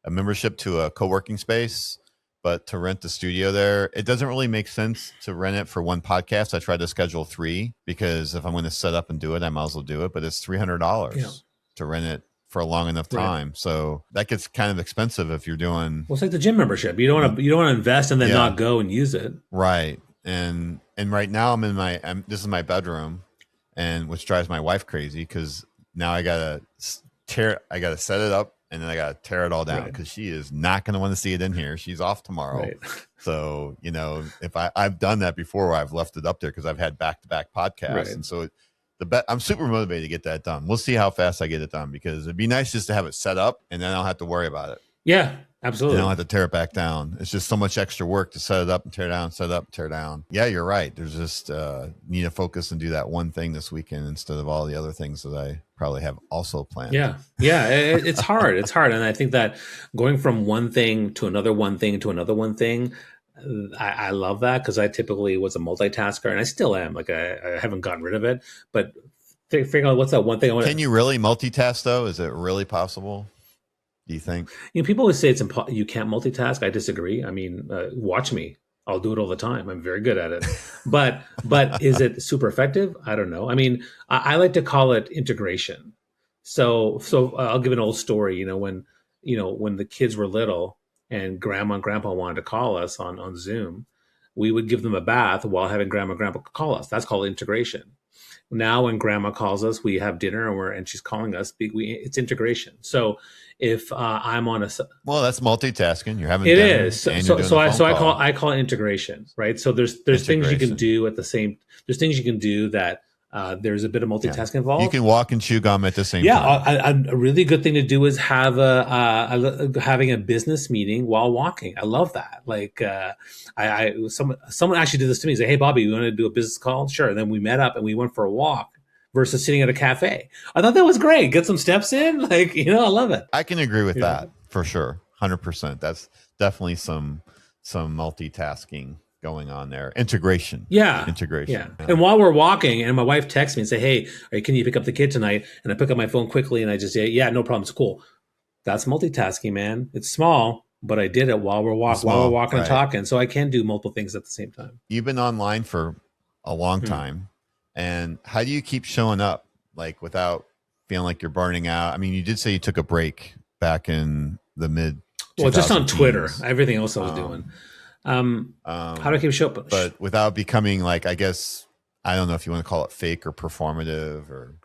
membership to a co-working space, but to rent the studio there, it doesn't really make sense to rent it for one podcast. I tried to schedule 3 because if I'm going to set up and do it, I might as well do it, but it's $300 to rent it for a long enough time. Right. So that gets kind of expensive if you're doing. Well, it's like the gym membership. You don't want to invest and then not go and use it. Right. And right now this is my bedroom, and which drives my wife crazy because now I got to set it up. And then I got to tear it all down because she is not going to want to see it in here. She's off tomorrow. Right. So, if I've done that before where I've left it up there because I've had back-to-back podcasts. Right. And so I'm super motivated to get that done. We'll see how fast I get it done because it'd be nice just to have it set up and then I don't have to worry about it. Yeah, absolutely. I don't have to tear it back down. It's just so much extra work to set it up and tear it down, set it up, tear down. Yeah, you're right. There's just need to focus and do that one thing this weekend instead of all the other things that I probably have also planned. Yeah. It's hard. It's hard. And I think that going from one thing to another one thing to another one thing, I love that because I typically was a multitasker and I still am. Like I haven't gotten rid of it, but figuring out what's that one thing I want Can to. you really multitask though? Is it really possible? Do you think? People always say you can't multitask. I disagree. I mean, watch me. I'll do it all the time. I'm very good at it. But is it super effective? I don't know. I mean, I like to call it integration. So I'll give an old story. When the kids were little and grandma and grandpa wanted to call us on Zoom, we would give them a bath while having grandma and grandpa call us. That's called integration. Now when grandma calls us, we have dinner and she's calling us. It's integration. So if I'm on a Well, that's multitasking. You're having it dinner is so and you're so, doing so the I phone so I call. call I call it integration, right? So there's things you can Integration. do at the same. There's things you can do that there's a bit of Yeah. multitasking You involved. can walk and chew gum at the same Yeah, time. a really good thing to do is have having a business meeting while walking. I love that. Like someone actually did this to me. He said, "Hey, Bobby, you want to do a business call?" Sure. And then we met up and we went for a walk versus sitting at a cafe. I thought that was great. Get some steps in. Like I love it. I can agree with Yeah. that for sure. 100%. That's definitely some multitasking going on there. Integration. Yeah. Integration. Yeah. And while we're walking, and my wife texts me and say, "Hey, can you pick up the kid tonight?" And I pick up my phone quickly and I just say, "Yeah, no problem. It's cool." That's multitasking, man. It's small, but I did it while we're walking Small, and right. talking. So I can do multiple things at the same time. You've been online for a long time. And how do you keep showing up like without feeling like you're burning out? I mean, you did say you took a break back in the mid. Well, just on 2010s. Twitter, everything else I was doing. How do I keep show up? But without becoming like, I guess, I don't know if you want to call it fake or performative or.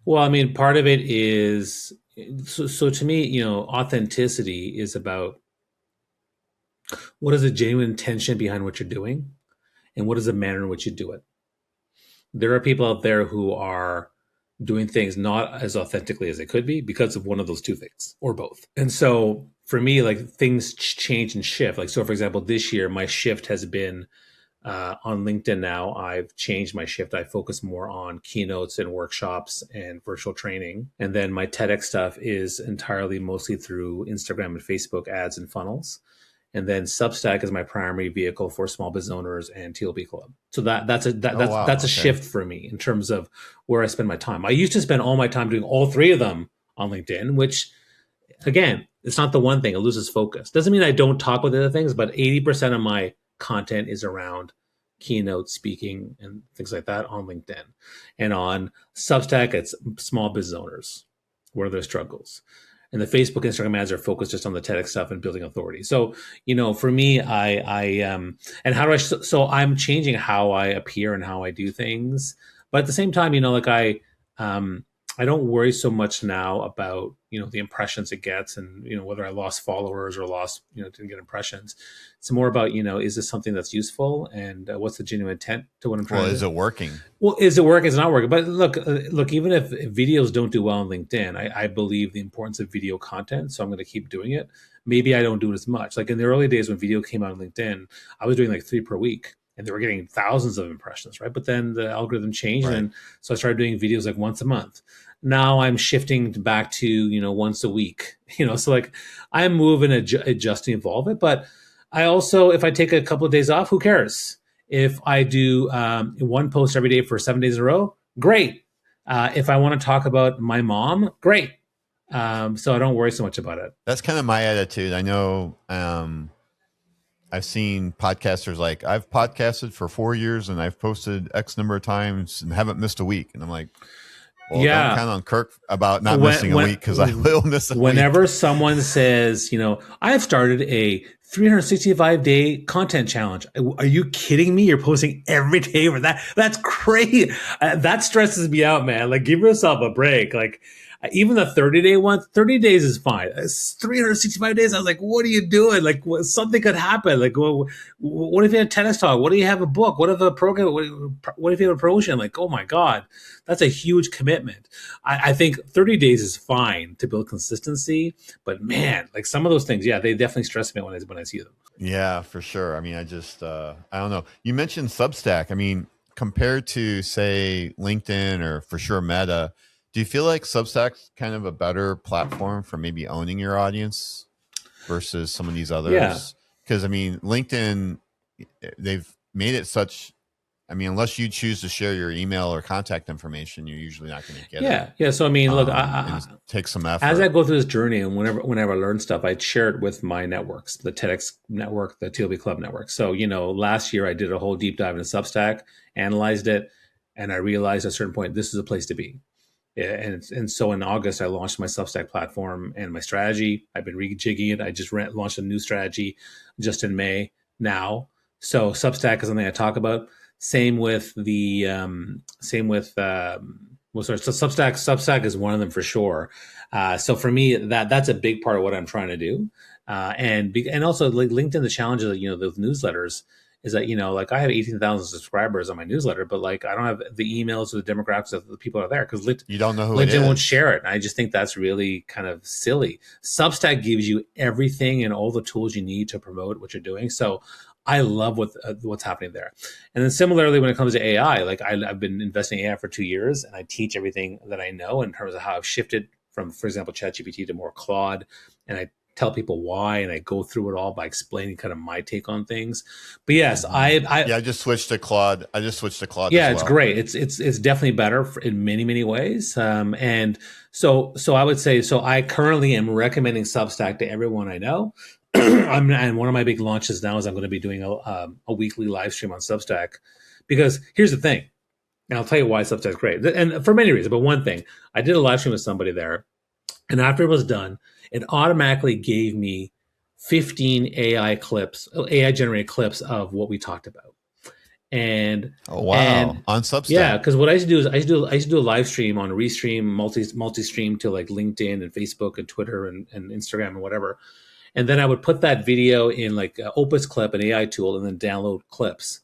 Well, I mean, part of it is so to me, authenticity is about what is the genuine intention behind what you're doing and what is the manner in which you do it. There are people out there who are doing things not as authentically as they could be because of one of those two things or both. And so for me, like things change and shift. Like, so for example, this year, my shift has been on LinkedIn now. I've changed my shift. I focus more on keynotes and workshops and virtual training. And then my TEDx stuff is entirely mostly through Instagram and Facebook ads and funnels. And then Substack is my primary vehicle for small business owners and TLB Club. So that's a shift for me in terms of where I spend my time. I used to spend all my time doing all three of them on LinkedIn, which again, it's not the one thing. It loses focus. Doesn't mean I don't talk with other things, but 80% of my content is around keynote speaking and things like that on LinkedIn. And on Substack, it's small business owners, what are their struggles. And the Facebook, Instagram ads are focused just on the TEDx stuff and building authority. So, for me, and how do so I'm changing how I appear and how I do things. But at the same time, I don't worry so much now about, the impressions it gets and, whether I lost followers or didn't get impressions. It's more about, is this something that's useful and what's the genuine intent to what I'm trying to do? Is it working? Well, is it working? Is it not working? But look, even if videos don't do well on LinkedIn, I believe the importance of video content. So I'm going to keep doing it. Maybe I don't do it as much. Like in the early days when video came out on LinkedIn, I was doing like 3 per week. And they were getting thousands of impressions, right? But then the algorithm changed, right. And so I started doing videos like once a month. Now I'm shifting back to once a week. So like I move and adjust and evolve it. But I also, if I take a couple of days off, who cares? If I do one post every day for 7 days in a row, great. If I want to talk about my mom, great. So I don't worry so much about it. That's kind of my attitude. I know. I've seen podcasters like I've podcasted for 4 years and I've posted X number of times and haven't missed a week. And I'm like, well, yeah, don't count on Kirk about not missing a week because I will miss a week. Whenever someone says, I have started a 365-day content challenge. Are you kidding me? You're posting every day for that? That's crazy. That stresses me out, man. Like, give yourself a break. Like, even the 30-day one, 30 days is fine. It's 365 days. I was like, what are you doing? Like, something could happen. Like, what if you have a tennis talk? What if you have a book? What if a program? What if you have a promotion? Like, oh my God, that's a huge commitment. I think 30 days is fine to build consistency. But man, like some of those things, yeah, they definitely stress me when I see them. Yeah, for sure. I mean, I don't know. You mentioned Substack. I mean, compared to, say, LinkedIn or for sure Meta, do you feel like Substack's kind of a better platform for maybe owning your audience versus some of these others? Yeah. Because I mean, LinkedIn, they've made it such. I mean, unless you choose to share your email or contact information, you're usually not going to get it. Yeah. So I mean, look, And it takes some effort. as I go through this journey, and whenever I learn stuff, I share it with my networks, the TEDx network, the TLB Club network. So last year I did a whole deep dive into Substack, analyzed it, and I realized at a certain point this is a place to be. Yeah, and so in August I launched my Substack platform and my strategy. I've been rejigging it. I just launched a new strategy just in May now. So Substack is something I talk about. Same with the well, sorry, so Substack is one of them for sure. So for me, that's a big part of what I'm trying to do. And also like LinkedIn, the challenge of those newsletters is that like I have 18,000 subscribers on my newsletter, but like I don't have the emails or the demographics of the people that are there because you don't know who LinkedIn won't share it. And I just think that's really kind of silly. Substack gives you everything and all the tools you need to promote what you're doing. So I love what's happening there. And then similarly, when it comes to AI, like I've been investing in AI for 2 years, and I teach everything that I know in terms of how I've shifted from, for example, ChatGPT to more Claude, and I tell people why, and I go through it all by explaining kind of my take on things. But yes, I just switched to Claude. I just switched to Claude. Yeah, it's great. It's definitely better in many ways. And so I would say, so I currently am recommending Substack to everyone I know. And one of my big launches now is I'm going to be doing a weekly live stream on Substack, because here's the thing, and I'll tell you why Substack is great, and for many reasons. But one thing, I did a live stream with somebody there, and after it was done, it automatically gave me 15 AI generated clips of what we talked about. And on Substack. Yeah, because what I used to do is I used to do a live stream on Restream, multi-stream to like LinkedIn and Facebook and Twitter and Instagram and whatever. And then I would put that video in like Opus Clip, an AI tool, and then download clips.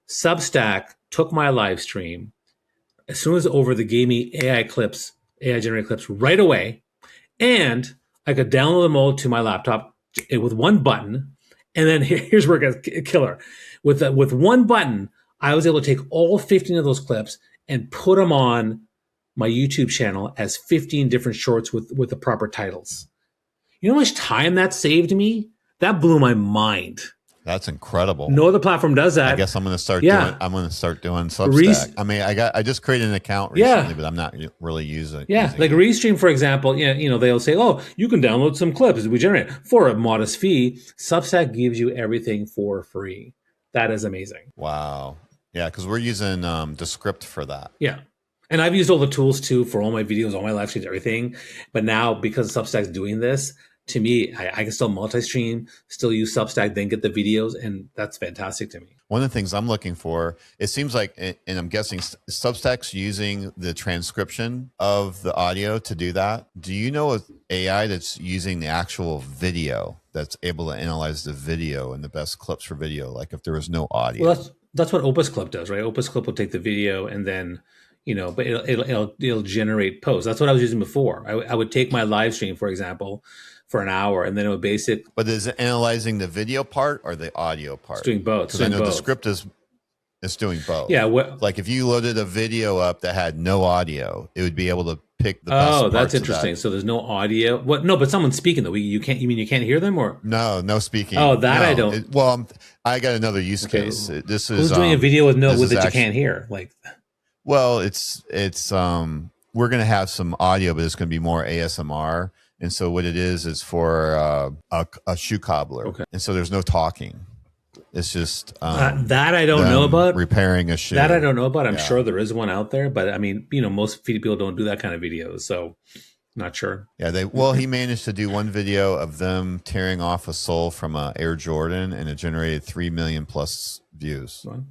Substack took my live stream. As soon as it's over, they gave me AI generated clips right away. And I could download them all to my laptop with one button. And then here's where it gets killer. With one button, I was able to take all 15 of those clips and put them on my YouTube channel as 15 different shorts with the proper titles. You know how much time that saved me? That blew my mind. That's incredible. No other platform does that. I guess I'm going to start doing Substack. I just created an account recently, but I'm not really using like Restream, for example, they'll say, "Oh, you can download some clips we generate for a modest fee." Substack gives you everything for free. That is amazing. Wow. Yeah, because we're using Descript for that. Yeah. And I've used all the tools too for all my videos, all my live streams, everything. But now, because Substack's doing this, to me, I can still multi-stream, still use Substack, then get the videos, and that's fantastic to me. One of the things I'm looking for, it seems like, and I'm guessing Substack's using the transcription of the audio to do that. Do you know of AI that's using the actual video, that's able to analyze the video and the best clips for video, like if there was no audio? Well, that's what Opus Clip does, right? Opus Clip will take the video and then, but it'll generate posts. That's what I was using before. I would take my live stream, for example, for an hour, and then it would But is it analyzing the video part or the audio part? It's doing both. Because I know the script is doing both. Yeah. Like if you loaded a video up that had no audio, it would be able to pick the best parts. Oh, that's interesting. So there's no audio. What? No, but someone's speaking though. You mean you can't hear them, or no speaking? Oh, that I don't. I got another use case. This is who's doing a video with that you can't hear, like. Well, it's we're going to have some audio, but it's going to be more ASMR. And so what it is for a shoe cobbler. Okay. And so there's no talking. It's just that I don't know about. Repairing a shoe. That I don't know about. I'm sure there is one out there, but I mean, most people don't do that kind of videos, so not sure. Yeah, he managed to do one video of them tearing off a sole from a Air Jordan, and it generated 3 million plus views. Wow.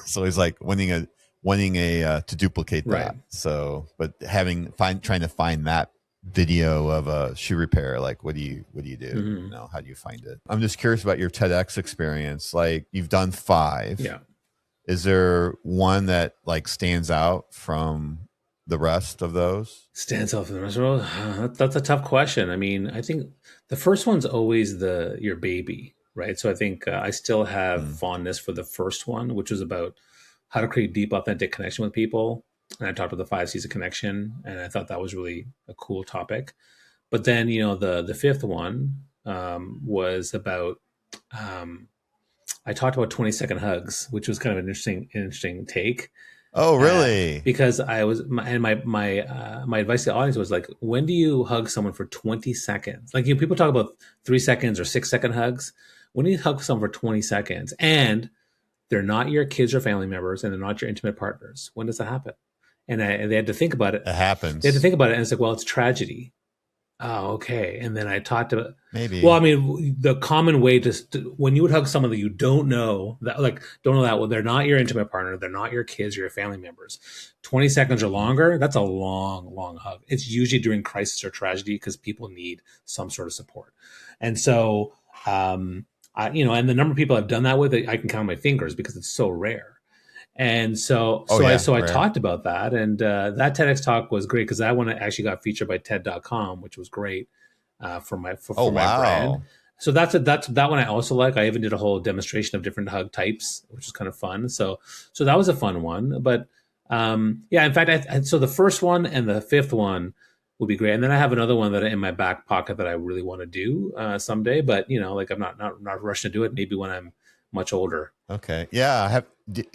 So he's like wanting to duplicate that. Right. So, but trying to find that video of a shoe repair, like what do you do? Mm-hmm. How do you find it? I'm just curious about your TEDx experience. Like you've done 5. Yeah. Is there one that like stands out from the rest of those? Stands out from the rest of those? That's a tough question. I mean, I think the first one's always your baby, right? So I think I still have fondness for the first one, which was about how to create deep, authentic connection with people. And I talked about the 5 C's of connection, and I thought that was really a cool topic. But then, the 5th one was about I talked about 20-second hugs, which was kind of an interesting take. Oh, really? Because I was, my advice to the audience was like, when do you hug someone for 20 seconds? Like, people talk about 3 seconds or 6 second hugs. When do you hug someone for 20 seconds? And they're not your kids or family members, and they're not your intimate partners. When does that happen? And they had to think about it. It happens. They had to think about it, and it's like, well, it's tragedy. Oh, okay. And then I talked about, maybe. Well, I mean, the common way to when you would hug someone that you don't know that, well, they're not your intimate partner, they're not your kids or your family members. 20 seconds or longer, that's a long hug. It's usually during crisis or tragedy because people need some sort of support. And so, and the number of people I've done that with, I can count on my fingers because it's so rare. And so I talked about that, and that TEDx talk was great because that one actually got featured by TED.com, which was great for my brand. So that's that one I also like. I even did a whole demonstration of different hug types, which was kind of fun. So that was a fun one. But in fact, so the first one and the fifth one would be great, and then I have another one that in my back pocket that I really want to do someday. But I'm not rushing to do it. Maybe when I'm much older. Okay. Yeah.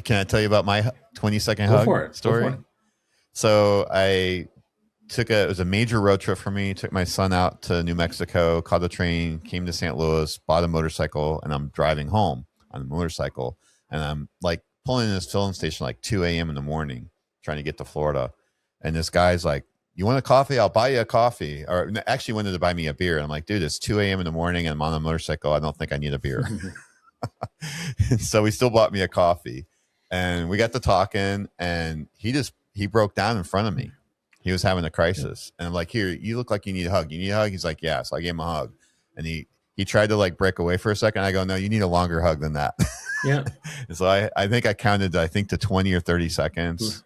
Can I tell you about my 20-second hug story? Go for it. So it was a major road trip for me. Took my son out to New Mexico, caught the train, came to St. Louis, bought a motorcycle, and I'm driving home on a motorcycle. And I'm like pulling in this filling station like 2 a.m. in the morning, trying to get to Florida. And this guy's like, "You want a coffee? I'll buy you a coffee." Or actually wanted to buy me a beer. And I'm like, "Dude, it's 2 a.m. in the morning and I'm on a motorcycle. I don't think I need a beer." So he still bought me a coffee, and we got to talking, and he broke down in front of me. He was having a crisis, and I'm like, "Here, you look like you need a hug. You need a hug?" He's like, "Yeah." So I gave him a hug, and he tried to like break away for a second. I go, "No, you need a longer hug than that." Yeah. So I think I counted to 20 or 30 seconds.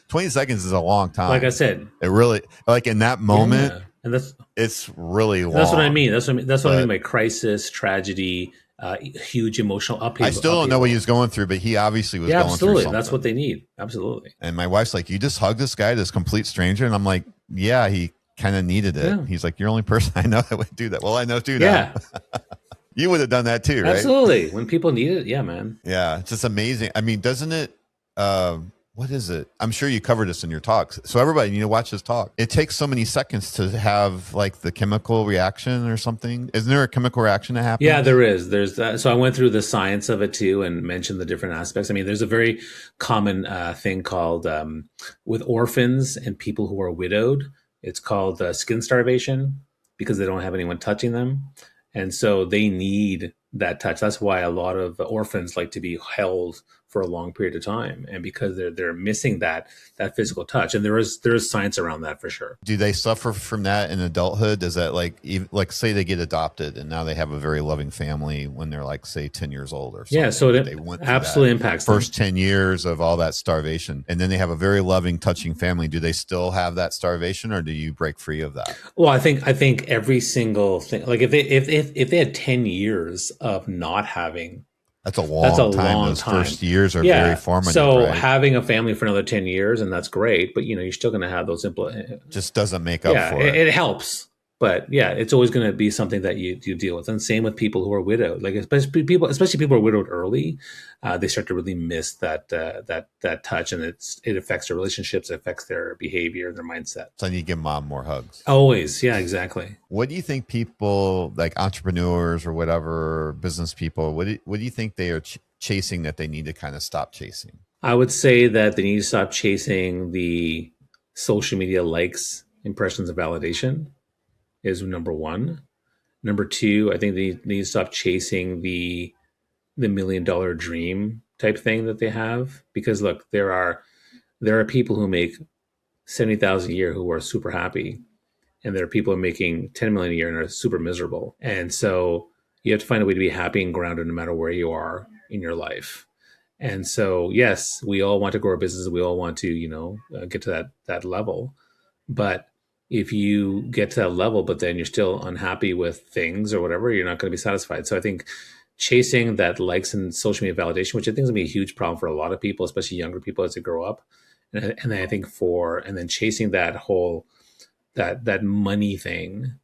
20 seconds is a long time. Like I said, it really, like in that moment, and it's really long. That's what I mean. That's what I mean by crisis, tragedy. Huge emotional upheaval. I still don't know what he was going through, but he obviously was going through something. That's what they need. Absolutely. And my wife's like, "You just hug this guy, this complete stranger?" And I'm like, "Yeah, he kind of needed it." Yeah. He's like, "You're the only person I know that would do that." Well, I know too now. Yeah. You would have done that too, right? Absolutely. When people need it, yeah, man. Yeah, it's just amazing. I mean, doesn't it what is it? I'm sure you covered this in your talks. So everybody, you need to watch this talk. It takes so many seconds to have like the chemical reaction or something. Isn't there a chemical reaction that happens? Yeah, there is. There's that. So I went through the science of it too and mentioned the different aspects. I mean, there's a very common thing called with orphans and people who are widowed. It's called skin starvation because they don't have anyone touching them. And so they need that touch. That's why a lot of orphans like to be held for a long period of time, and because they're missing that physical touch. And there is science around that for sure. Do they suffer from that in adulthood? Does that like say they get adopted and now they have a very loving family when they're like say 10 years old or something? Yeah, so it absolutely impacts first 10 years of all that starvation, and then they have a very loving, touching family. Do they still have that starvation, or do you break free of that? Well, I think every single thing, like if they had 10 years of not having. That's a long time. Those first years are very formative. So right? Having a family for another 10 years, and that's great, but you're still going to have those just doesn't make up for it. It helps. But yeah, it's always going to be something that you deal with. And same with people who are widowed, like especially people who are widowed early, they start to really miss that touch, and it affects their relationships, it affects their behavior, their mindset. So you give mom more hugs. Always. Yeah, exactly. What do you think people like entrepreneurs or whatever business people, what do you think they are chasing that they need to kind of stop chasing? I would say that they need to stop chasing the social media likes, impressions, and validation. Is number one. Number two, I think they need to stop chasing the $1 million dream type thing that they have. Because look, there are people who make $70,000 a year who are super happy, and there are people who are making $10 million a year and are super miserable. And so you have to find a way to be happy and grounded no matter where you are in your life. And so yes, we all want to grow our business. We all want to get to that level, but if you get to that level, but then you're still unhappy with things or whatever, you're not going to be satisfied. So I think chasing that likes and social media validation, which I think is going to be a huge problem for a lot of people, especially younger people as they grow up. And then I think and then chasing that whole, that money thing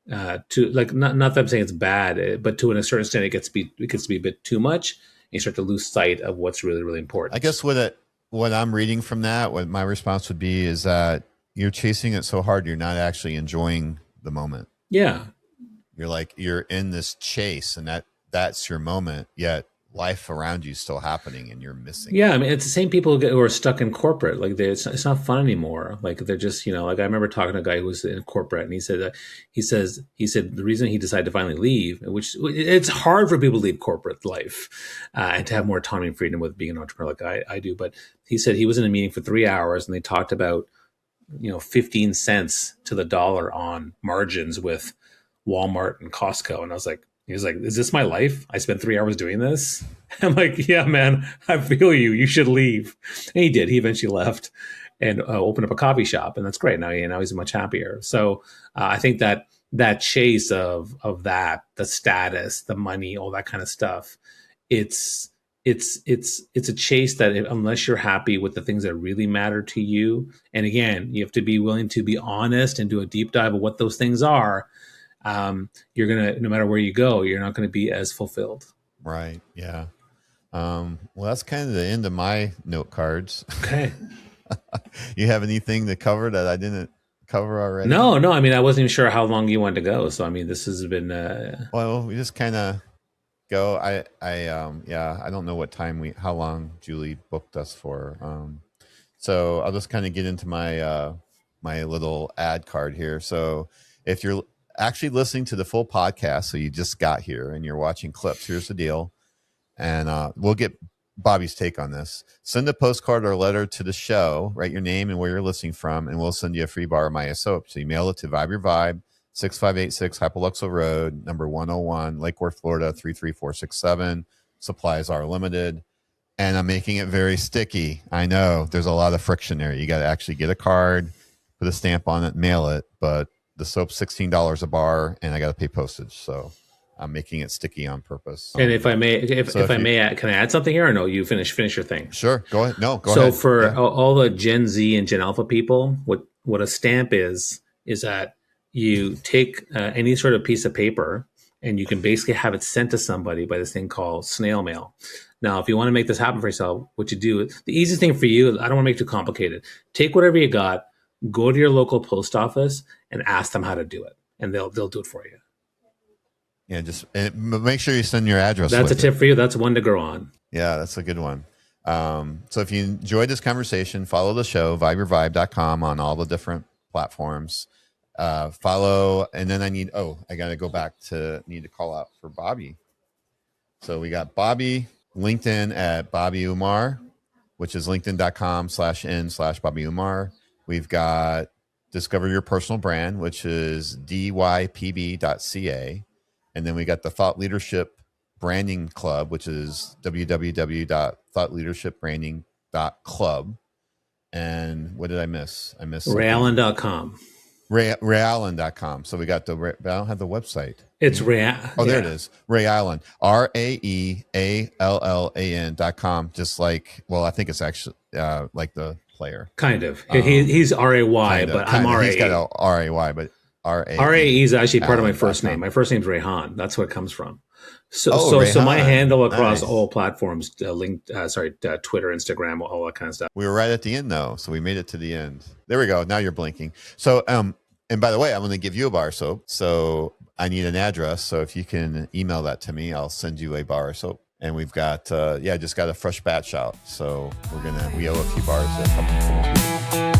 To like, not that I'm saying it's bad, but to a certain extent, it gets to be a bit too much. And you start to lose sight of what's really, really important. I guess what I'm reading from that, what my response would be is that you're chasing it so hard, you're not actually enjoying the moment. Yeah. You're in this chase, and that's your moment, yet life around you is still happening and you're missing. Yeah, I mean, it's the same people who are stuck in corporate. Like, it's not fun anymore. Like, they're just, like, I remember talking to a guy who was in corporate, and he said the reason he decided to finally leave, which it's hard for people to leave corporate life and to have more autonomy and freedom with being an entrepreneur like I do. But he said he was in a meeting for 3 hours, and they talked about 15 cents to the dollar on margins with Walmart and Costco, and I was like. He was like, "Is this my life? I spent 3 hours doing this." I'm like, "Yeah, man, I feel you. You should leave." And he did. He eventually left and opened up a coffee shop, and that's great. Now he's much happier. So I think that chase of that, the status, the money, all that kind of stuff, it's a chase that unless you're happy with the things that really matter to you, and again, you have to be willing to be honest and do a deep dive of what those things are. You're gonna, no matter where you go, you're not gonna be as fulfilled. Right. Yeah. Well, that's kind of the end of my note cards. Okay. You have anything to cover that I didn't cover already? No. I mean, I wasn't even sure how long you wanted to go. So, I mean, this has been. Well, we just kind of go. I don't know how long Julie booked us for. So I'll just kind of get into my my little ad card here. So if you're actually listening to the full podcast, so you just got here and you're watching clips, here's the deal. And we'll get Bobby's take on this. Send a postcard or letter to the show, write your name and where you're listening from, and we'll send you a free bar of Maya soap. So you mail it to Vibe Your Vibe, 6586 Hypoluxo Road, number 101, Lake Worth, Florida, 33467. Supplies are limited. And I'm making it very sticky. I know there's a lot of friction there. You got to actually get a card, put a stamp on it, mail it. But the soap's $16 a bar, and I got to pay postage. So I'm making it sticky on purpose. And if I may, can I add something here, or no? You finish your thing. Sure, go ahead. No, go ahead. So for all the Gen Z and Gen Alpha people, what a stamp is that you take any sort of piece of paper, and you can basically have it sent to somebody by this thing called snail mail. Now, if you want to make this happen for yourself, what you do, the easiest thing for you, I don't want to make it too complicated. Take whatever you got, go to your local post office, and ask them how to do it, and they'll do it for you. Yeah, just make sure you send your address. That's a tip for you. That's one to grow on. Yeah, that's a good one. So if you enjoyed this conversation, follow the show, vibeyourvibe.com on all the different platforms. Follow, and then I got to go back need to call out for Bobby. So we got Bobby, LinkedIn at Bobby Umar, which is linkedin.com/n/Bobby Umar. We've got Discover Your Personal Brand, which is dypb.ca. And then we got the Thought Leadership Branding Club, which is www.thoughtleadershipbranding.club. And what did I miss? I missed RayAllen.com. RayAllen.com. So we got I don't have the website. It's Ray. Oh, there it is. Ray Allen. RAEALLAN.com. Just like, well, I think it's actually like the player. Kind of. He's RAY, but I'm RAE. He's got a RAY, but RAE is actually part of my first name. My first name's Rayhan. That's where it comes from. So my handle across all platforms, Twitter, Instagram, all that kind of stuff. We were right at the end though, so we made it to the end. There we go. Now you're blinking. So, and by the way, I'm going to give you a bar of soap. So I need an address. So if you can email that to me, I'll send you a bar of soap. And we've got, just got a fresh batch out. So we owe a few bars to a couple more people.